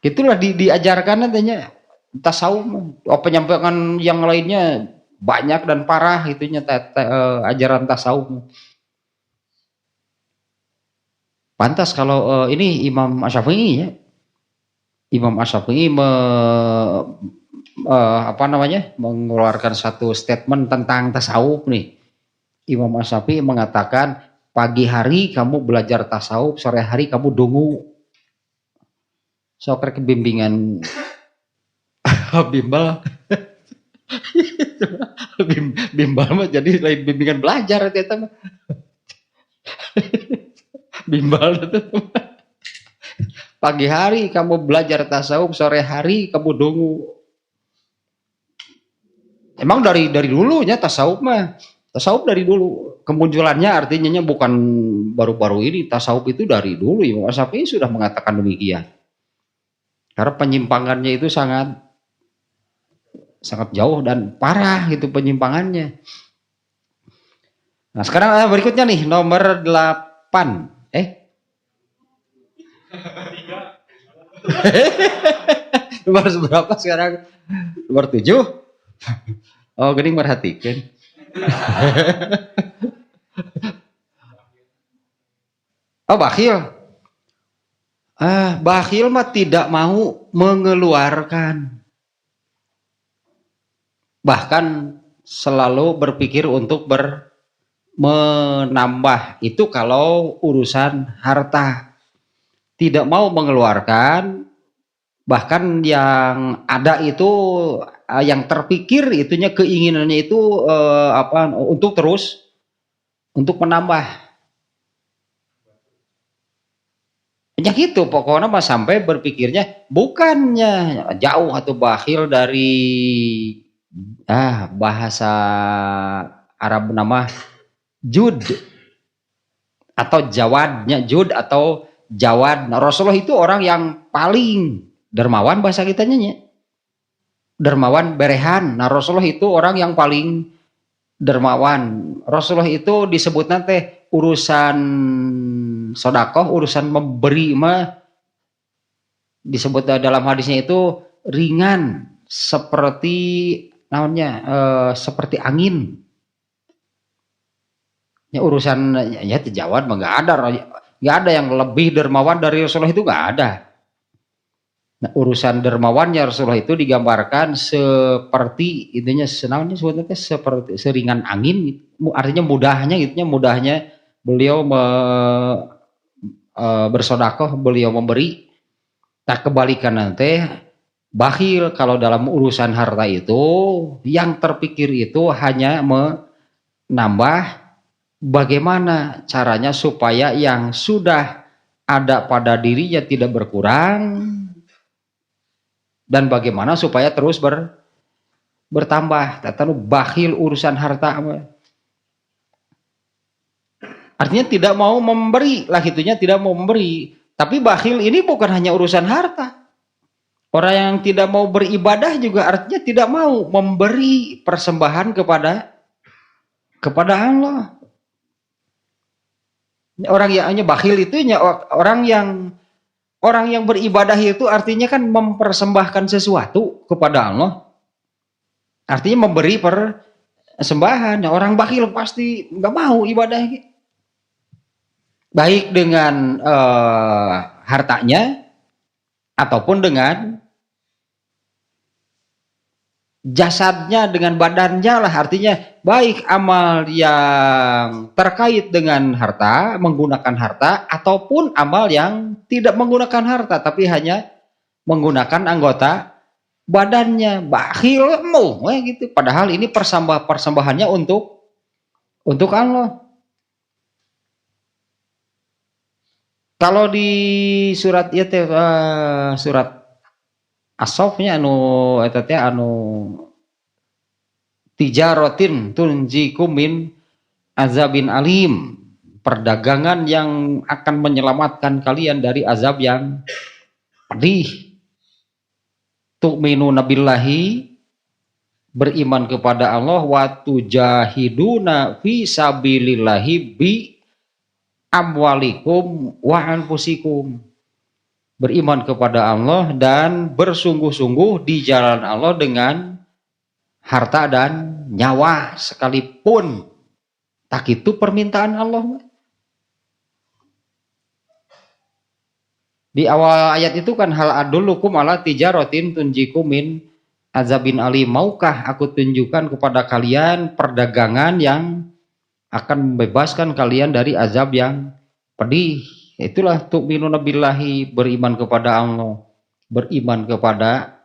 Itulah diajarkan nantinya tasawuf. Penyampaian yang lainnya banyak dan parah itunya ajaran tasawuf. Pantas kalau ini Imam Asy-Syafi'i ya. Imam Asy-Syafi'i apa namanya? Mengeluarkan satu statement tentang tasawuf nih. Imam Asy-Syafi'i mengatakan pagi hari kamu belajar tasawuf, sore hari kamu dungu. Sok bimbingan bimbel bimbel mah jadi lain bimbingan belajar eta mah. Bimbel itu. Pagi hari kamu belajar tasawuf, sore hari kamu dungu. Emang dari dulunya tasawuf mah. Tasawuf dari dulu. Kemunculannya artinya bukan baru-baru ini. Tasawuf itu dari dulu. Imam Asy-Syafi'i sudah mengatakan demikian. Karena penyimpangannya itu sangat jauh dan parah gitu penyimpangannya. Nah, sekarang berikutnya nih nomor 8. Nomor berapa sekarang? Nomor 7. Oh, gini merhatikan. Oh, bakhil. Bakhil mah tidak mau mengeluarkan. Bahkan selalu berpikir untuk menambah. Itu kalau urusan harta. Tidak mau mengeluarkan, bahkan yang ada itu yang terpikir itunya keinginannya itu untuk terus untuk menambah. Ya gitu pokoknya mah sampai berpikirnya bukannya jauh atau bakhil dari bahasa Arab nama jud atau jawadnya jud atau jawad. Nah, Rasulullah itu orang yang paling dermawan bahasa kita nyanyi. Dermawan berehan. Nah, Rasulullah itu orang yang paling dermawan. Rasulullah itu disebut nanti urusan sodakoh, urusan memberi mah disebut dalam hadisnya itu ringan seperti seperti angin. Ya urusan ya jawad mah nggak ada yang lebih dermawan dari Rasulullah itu nggak ada. Nah, urusan dermawannya Rasulullah itu digambarkan seperti intinya senangnya sebetulnya seperti seringan angin, artinya mudahnya beliau bersodakoh, beliau memberi. Tak kebalikan nanti bakhil kalau dalam urusan harta itu yang terpikir itu hanya menambah bagaimana caranya supaya yang sudah ada pada dirinya tidak berkurang dan bagaimana supaya terus bertambah. Tetapi bakhil urusan harta artinya tidak mau memberi lah, itunya tidak mau memberi. Tapi bakhil ini bukan hanya urusan harta. Orang yang tidak mau beribadah juga artinya tidak mau memberi persembahan kepada Allah. Orang yang hanya bakhil itu orang yang beribadah itu artinya kan mempersembahkan sesuatu kepada Allah. Artinya memberi persembahan. Orang bakhil pasti nggak mau ibadah. Baik dengan hartanya ataupun dengan jasadnya, dengan badannya lah. Artinya baik amal yang terkait dengan harta, menggunakan harta, ataupun amal yang tidak menggunakan harta tapi hanya menggunakan anggota badannya. Bakhil mau gitu. Padahal ini persembahannya untuk Allah. Kalau di surat ya surat As-Saffnya eta teh tijaratin tunjikum min azabin alim, perdagangan yang akan menyelamatkan kalian dari azab yang pedih. Tu'minuna billahi, beriman kepada Allah, wa tujahiduna fi sabilillahi bi amwalikum wa anfusikum, beriman kepada Allah dan bersungguh-sungguh di jalan Allah dengan harta dan nyawa sekalipun. Tak itu permintaan Allah. Di awal ayat itu kan, hal adullukum ala tijaratin tunjikum min azabin alim, maukah aku tunjukkan kepada kalian perdagangan yang akan membebaskan kalian dari azab yang pedih. Itulah tu'minuna billahi, beriman kepada Allah, beriman kepada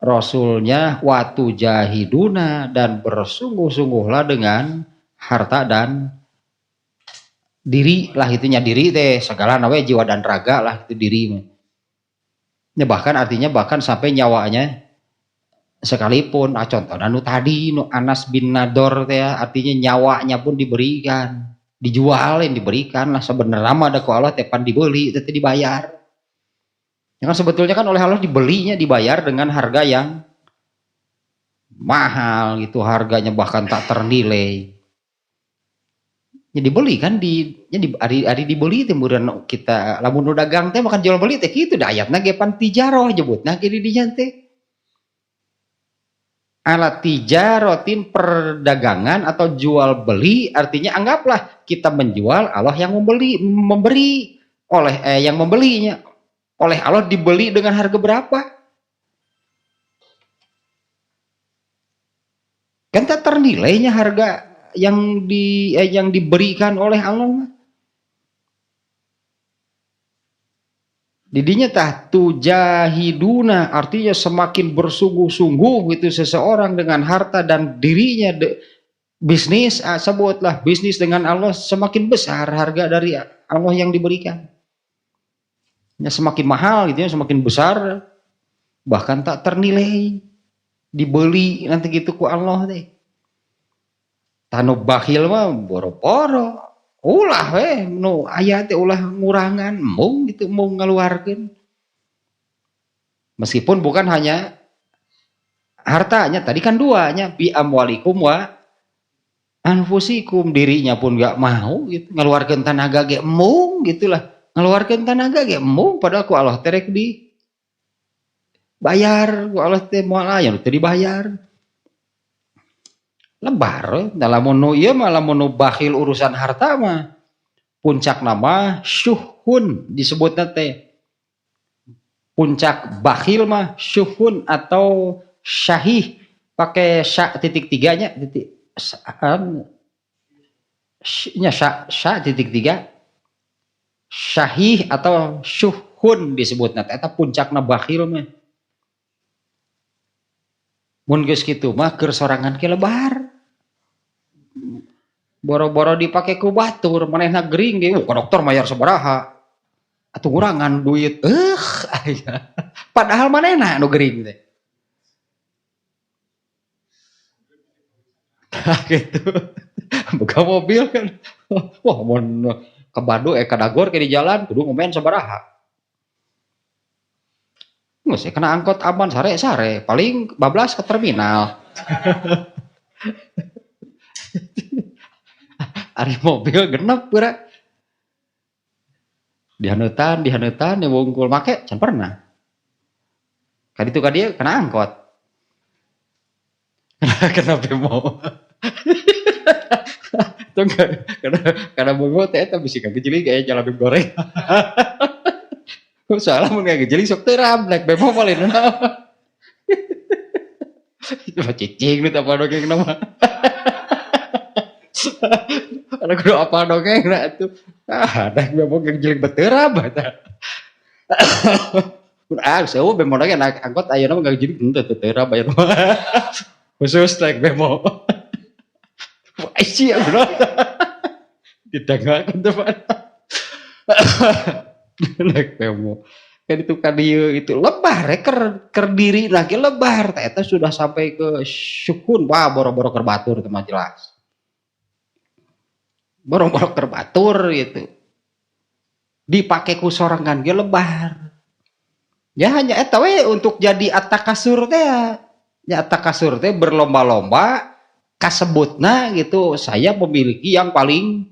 Rasulnya, wa tujahiduna, dan bersungguh-sungguhlah dengan harta dan diri lah, itunya diri teh segala nawe jiwa dan raga lah, itu diri ya, bahkan artinya bahkan sampai nyawanya sekalipun. Contoh nu tadi nu Anas bin Nador teh, artinya nyawanya pun diberikan, dijualin, diberikan lah. Sebenarnya mah ada ku Allah tepan dibeli, itu dibayar ya kan, sebetulnya kan oleh Allah dibelinya, dibayar dengan harga yang mahal gitu, harganya bahkan tak ternilai. Jadi beli kan, jadi hari dibeli teh mudah kita lamun dagang teh makan jual beli teh kitu da ayatna ge pan tijaroh nyebutna ge di dinya teh. Ala tijarotin, perdagangan atau jual beli, artinya anggaplah kita menjual, Allah yang memberi oleh yang membelinya oleh Allah, dibeli dengan harga berapa? Kan tak ternilainya harga yang diberikan oleh Allah. Didinya tah tujahiduna, artinya semakin bersungguh-sungguh itu seseorang dengan harta dan dirinya. Bisnis, sebutlah bisnis dengan Allah, semakin besar harga dari Allah yang diberikan. Ya, semakin mahal gitu ya, semakin besar, bahkan tak ternilai, dibeli nanti gitu ku Allah teh. Tanu bakhil mah boro-boro ulah nu aya teh ulah ngurangan mung gitu, mau ngaluarkeun. Meskipun bukan hanya hartanya, tadi kan duanya, bi amwalikum wa anfusikum, dirinya pun gak mau gitu, ngaluarkeun tenaga ge mung gitulah, ngaluarkeun tenaga ge mung, padahal ku Allah terek di bayar, ku Allah teh moal aya teu dibayar. Lebar dalam nu ieu mah, lamun nu bakhil urusan harta mah puncak nama syuhun disebutna teh. Puncak bakhil mah syuhun atau syahih, pakai sya titik tiganya, titik nya sya titik tiga, syahih atau syuhun disebutna teh, eta puncakna bakhil mah. Mun geus kitu mah keur sorangan ke lebar. Boro-boro dipake ku batur, manehna gering ge, ka dokter mayar sabaraha. Atuh ngurangan duit. Padahal manehna anu gering teh. Gitu. Buka mobil kan. Wah, mun ke Bandung ka Dagor ke di jalan kudu ngomen sabaraha. Geus kena angkot aman sare-sare, paling bablas ke terminal. Ari mobil genep pura. Dihaneutan ya wungkul make can pernah. Ka ditu ka dieu kena angkot. Kenapa mau? Tunggu, karena bungo teh eta bisi kaki jeli kayak jalan goreng. Salah mun kaki jeli sok teu ramblek bemo malin. Itu cicing nu apa dongeng nama. Ada kudu apa dongeng na atuh. Ada bemo kaki jeli beteuram eta. Sewa bemo lagi naik angkot ayeuna mah kaki jeli teu teuram aya mah. Khusus naik bemo. Aisyah bro. Didengarkan teman. Naik bemo. Kan itu kan dia itu lebar ker diri lagi lebar. Ternyata sudah sampai ke syukun. Wah boro-boro kerbatur teman jelas. borong-borong terbatur gitu dipakai ku sorangan ge lebar ya hanya eta we untuk jadi atakasur teh ya atakasur teh berlomba-lomba kasebutna gitu saya memiliki yang paling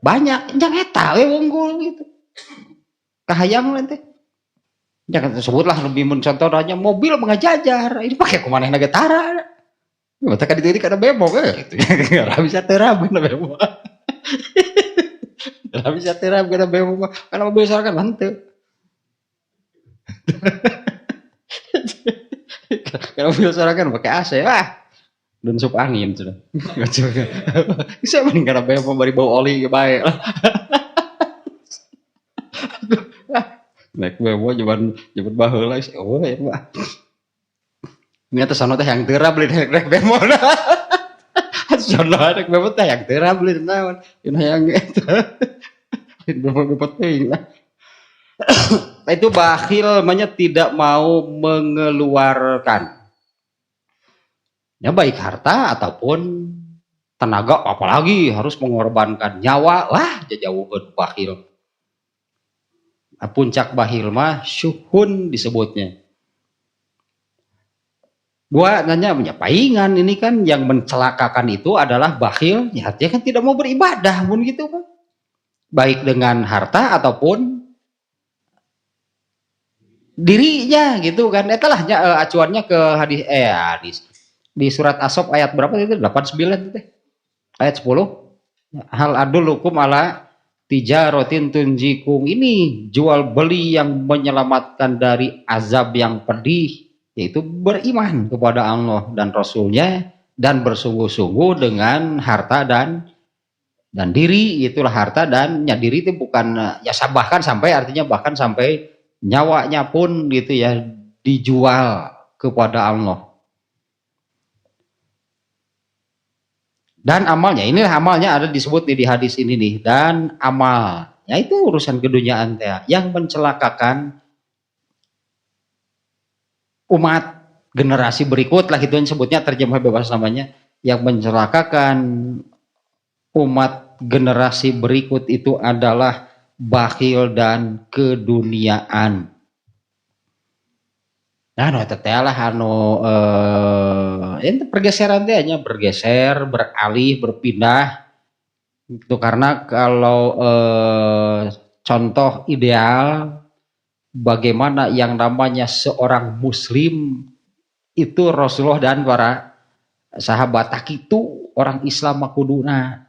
banyak yang eta we unggul gitu kahayang nanti jangan sebutlah lebih mencontohnya mobil mengajajar ini pakai kumaneh nagetara mata kan itu kada bemo gitu nggak bisa terap kada bemo nggak bisa terap kada bemo karena mobil sorangan mantep kalau mobil sorangan pakai AC dan sup angin sudah bisa mending kada bemo bari bau oli baik naik bemo jaman baheula oh ya Pak ini atas sana teh yang terap beli naik bemo sana naik bemo teh yang terap beli naon ini yang itu bemo penting itu bakhil namanya tidak mau mengeluarkan ya baik harta ataupun tenaga apalagi harus mengorbankan nyawa wah jauh bakhil puncak bakhil mah syuhun disebutnya dua nanya paingan ini kan yang mencelakakan itu adalah bakhil ya dia kan tidak mau beribadah pun gitu kan baik dengan harta ataupun dirinya gitu kan itulah acuannya ke hadis di surat As-Saff ayat berapa itu 89 itu ayat 10 hal adulukum ala tijaratin tunjikum ini jual beli yang menyelamatkan dari azab yang pedih yaitu beriman kepada Allah dan Rasulnya dan bersungguh-sungguh dengan harta dan diri itulah harta dan diri itu bukan ya bahkan sampai artinya bahkan sampai nyawanya pun gitu ya dijual kepada Allah dan amalnya inilah amalnya ada disebut di hadis ini nih dan amal ya itu urusan keduniaan teh yang mencelakakan umat generasi berikut lah itu yang sebutnya terjemah bebas namanya yang mencelakakan umat generasi berikut itu adalah bakhil dan keduniaan. Nah, teteh lah itu pergeseran teh hanya bergeser, beralih, berpindah. Itu karena kalau contoh ideal bagaimana yang namanya seorang muslim itu Rasulullah dan para sahabat tak itu orang Islam makuduna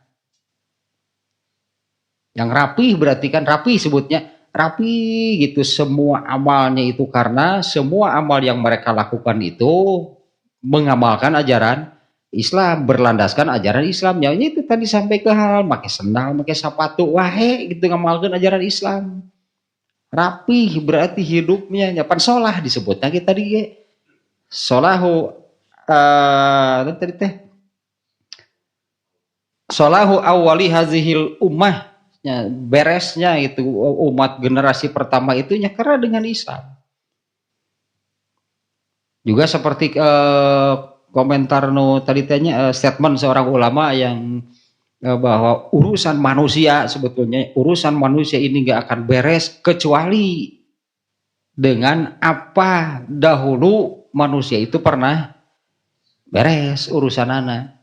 yang rapi berarti kan rapi sebutnya rapi gitu semua amalnya itu karena semua amal yang mereka lakukan itu mengamalkan ajaran Islam berlandaskan ajaran Islamnya itu tadi sampai ke hal pakai sendal pakai sepatu wahe gitu ngamalkan ajaran Islam rapi berarti hidupnya nyapan solah disebutnya kita tadi solahu tadi teh solahu awali hazihil ummah ya, beresnya itu umat generasi pertama itu karena dengan Islam juga seperti komentar tadi tanya statement seorang ulama yang bahwa urusan manusia sebetulnya urusan manusia ini gak akan beres kecuali dengan apa dahulu manusia itu pernah beres urusan anak.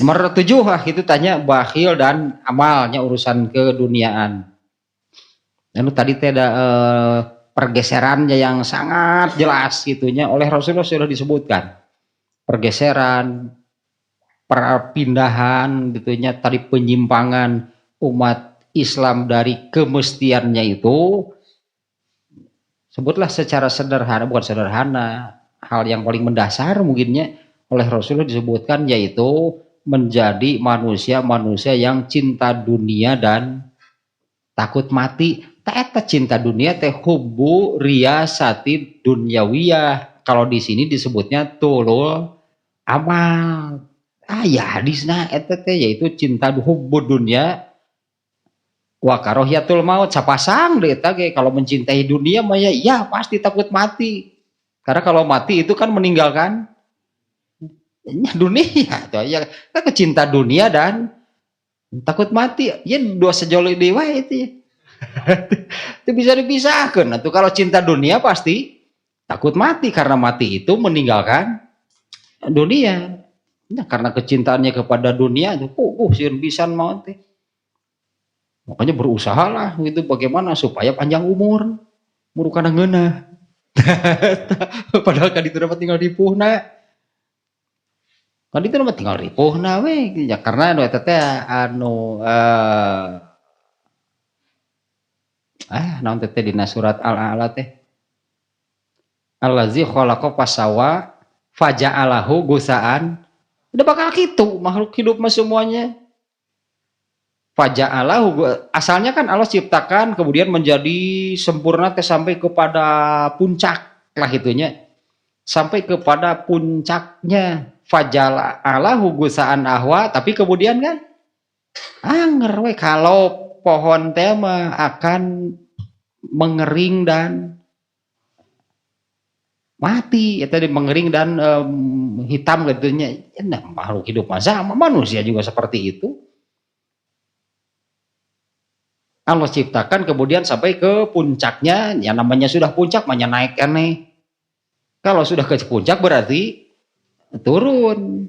Nomor 7 itu tanya bakhil dan amalnya urusan keduniaan. Dan tadi ada pergeserannya yang sangat jelas gitunya oleh Rasulullah sudah disebutkan. Pergeseran, perpindahan gitunya tadi penyimpangan umat Islam dari kemestiannya itu sebutlah secara sederhana bukan sederhana hal yang paling mendasar mungkinnya oleh Rasulullah disebutkan yaitu menjadi manusia yang cinta dunia dan takut mati. Eta cinta dunia teh hubbu riyasati dunyawiyah. Kalau di sini disebutnya tulul amal. Ya hadisna eta teh yaitu cinta hubbu dunia wa karohiyatul maut. Sapasang deh eta ge kalau mencintai dunia mah ya pasti takut mati. Karena kalau mati itu kan meninggalkan dunia tuh ya, kan kecinta dunia dan takut mati ya, dua sejoli dewa itu ya. Itu bisa dipisahkan. Nah, tuh kalau cinta dunia pasti takut mati, karena mati itu meninggalkan dunia. Nah, karena kecintaannya kepada dunia itu, sieun pisan mau teh. Makanya berusaha lah gitu, bagaimana supaya panjang umur, muru kana ngeunah. Padahal kan itu dapat tinggal di puhna. Kan itu dapat tinggal di puhna we, ya karena anu eta teh anu naon teh dina surat Al-A'la teh. Allazi khalaqa fasawa faja'alahu gusaan. Udah bakal gitu makhluk hidup mah semuanya. Faja'alahu, asalnya kan Allah ciptakan kemudian menjadi sempurna teh sampai kepada puncak lah itunya. Sampai kepada puncaknya faja'alahu gusaan ahwa, tapi kemudian kan anger we kalau pohon teh mah akan mengering dan mati, ya tadi mengering dan hitam gitunya. Nah, makhluk hidup masa manusia juga seperti itu. Allah ciptakan kemudian sampai ke puncaknya, ya namanya sudah puncak makanya naik aneh. Kalau sudah ke puncak berarti turun.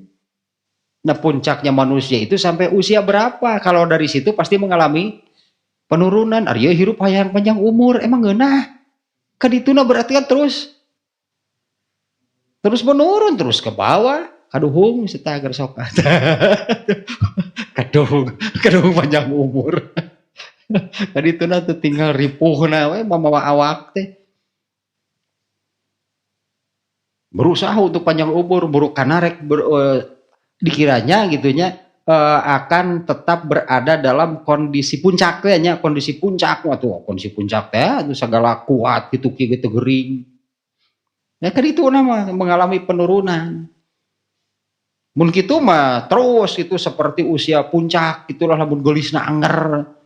Nah, puncaknya manusia itu sampai usia berapa? Kalau dari situ pasti mengalami penurunan. Arya hirup hayang panjang umur, emang ngeunah. Kadituna berarti kan terus menurun terus ke bawah. Kaduhung setagar sok. Kaduhung panjang umur. Tadi itu tuh tinggal ripuhna we mamawa awak teh. Berusaha untuk panjang umur, buruk kanarek dikiranya gitunya akan tetap berada dalam kondisi puncak teh nya, kondisi puncak. Waduh, kondisi puncak teh itu segala kuat gitu gitu gering. Ya kan itu nama mengalami penurunan. Mun kitu mah terus itu seperti usia puncak, itulah lamun geulisna anger.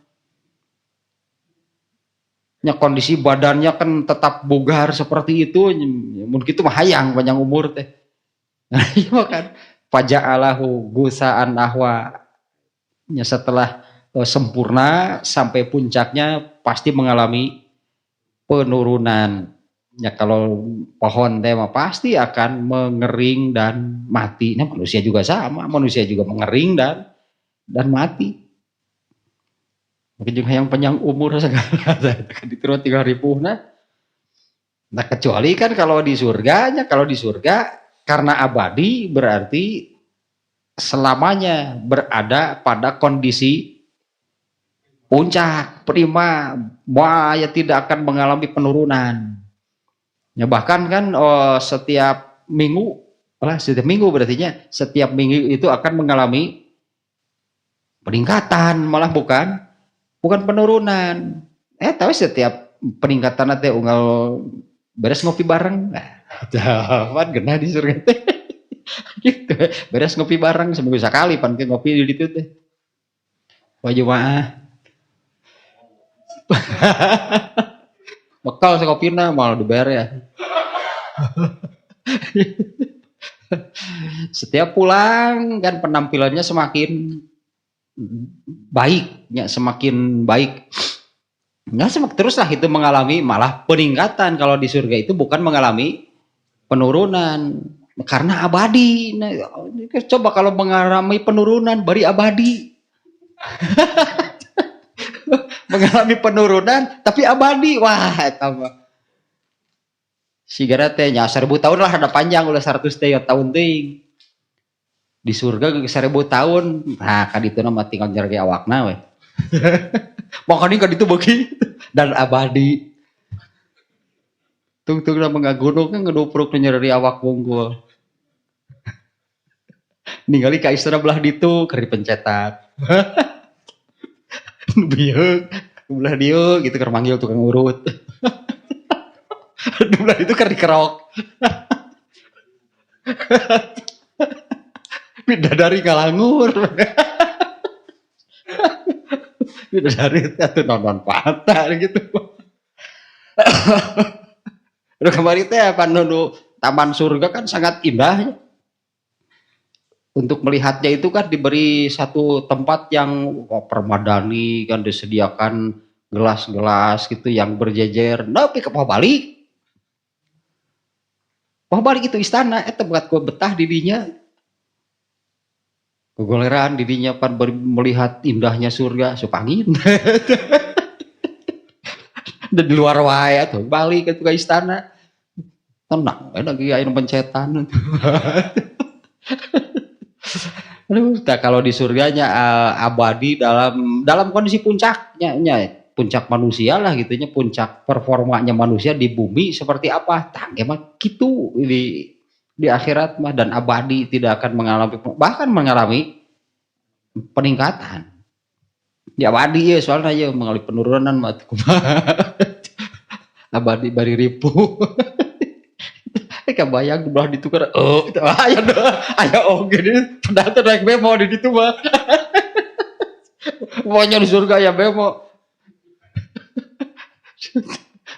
Ya, kondisi badannya kan tetap bugar seperti itu, mungkin itu mah hayang panjang umur teh. Nah, iya kan faja'alahu gusaan ahwa, ya setelah sempurna sampai puncaknya pasti mengalami penurunan. Ya kalau pohon teh mah pasti akan mengering dan mati. Nah, manusia juga sama, manusia juga mengering dan mati. Mungkin juga yang panjang umur segala kan diterus 3.000 nah kecuali kan kalau di surganya, kalau di surga karena abadi berarti selamanya berada pada kondisi puncak prima, ya tidak akan mengalami penurunan. Ya bahkan kan setiap minggu berarti setiap minggu itu akan mengalami peningkatan, malah bukan penurunan. Tapi setiap peningkatan teh unggal beres ngopi bareng. Nah, genah di surga teh. Gitu. Beres ngopi bareng seminggu sekali pan ngopi di ditu teh. Wajib mah. Bekal sakopina malah dibayar ya. Setiap pulang kan penampilannya semakin baiknya, semakin baik. Nah, teruslah itu mengalami malah peningkatan. Kalau di surga itu bukan mengalami penurunan karena abadi. Nah, coba kalau mengalami penurunan bari abadi. Mengalami penurunan tapi abadi. Wah, eta mah. Sigara teh nya 1000 tahun lah, ada panjang ulah 100 tahun teuing. Di surga 1000 tahun. Nah, kadituna mah tinggal nyeri awakna we. Makanya kaditu beuki dan abadi. Tung-tung na mga gunung kan ngedupruk nyeri awak wunggul. Ningali ka istana belah ditu keur dipencetak. Bieu belah dieu gitu keur manggil tukang urut. Belah itu keur dikerok. Bidadari ngalangur. Bidadari atuh nonton patah gitu. Udah kemarin teh apa nu taman surga kan sangat indah. untuk melihatnya itu kan diberi satu tempat yang permadani kan disediakan gelas-gelas gitu yang berjejer. Tapi ke Poh balik itu istana eta buat ku betah didinya. Kegoleran didinya pan melihat indahnya surga supangin. Dan di luar wae tuh balik ke istana. Tenang, lagi air pencetan. Aduh, kalau di surganya abadi dalam kondisi puncaknya, puncak manusia lah gitunya, puncak performanya manusia di bumi seperti apa? Tah, emang gitu di akhirat mah dan abadi tidak akan mengalami bahkan mengalami peningkatan. Ya abadi ya soalnya ya mengalami penurunan mah abadi bari ribu. Kebayang belah ditukar itu aya oge padahal teh naik bemo di ditu mah. Pokoknya di surga ya bemo.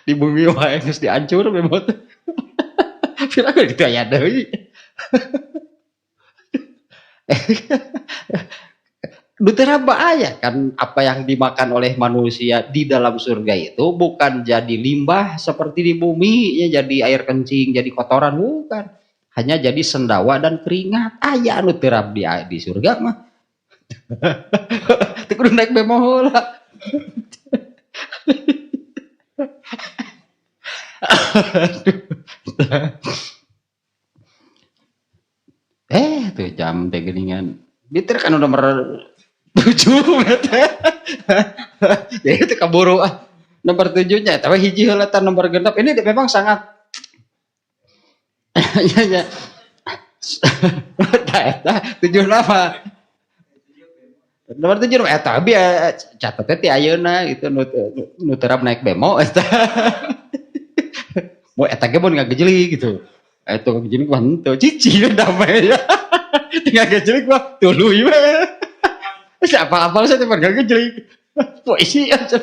Di bumi wae geus dihancur bemo teh. Pirang ditu aya deui. Dutera bahaya kan apa yang dimakan oleh manusia di dalam surga itu bukan jadi limbah seperti di bumi ya jadi air kencing jadi kotoran bukan hanya jadi sendawa dan keringat aya anu terap di surga mah teu kudu naik bemo heula tuh jam teh geuningan dieu kan nomor 7 ya itu kaburu nomor 7-nya tapi hiji heula tan nomor genep ini memang sangat ya ya eta 7 nama nomor 7 eta bi catet ti ayeuna itu nu terap naik bemo eta mau eta ge mun ngagejeli gitu eta ngagejeli mah henteu cici damai ya tinggal gejeli mah tuluy we siapa apal saya teman gak ngejeli puisi aja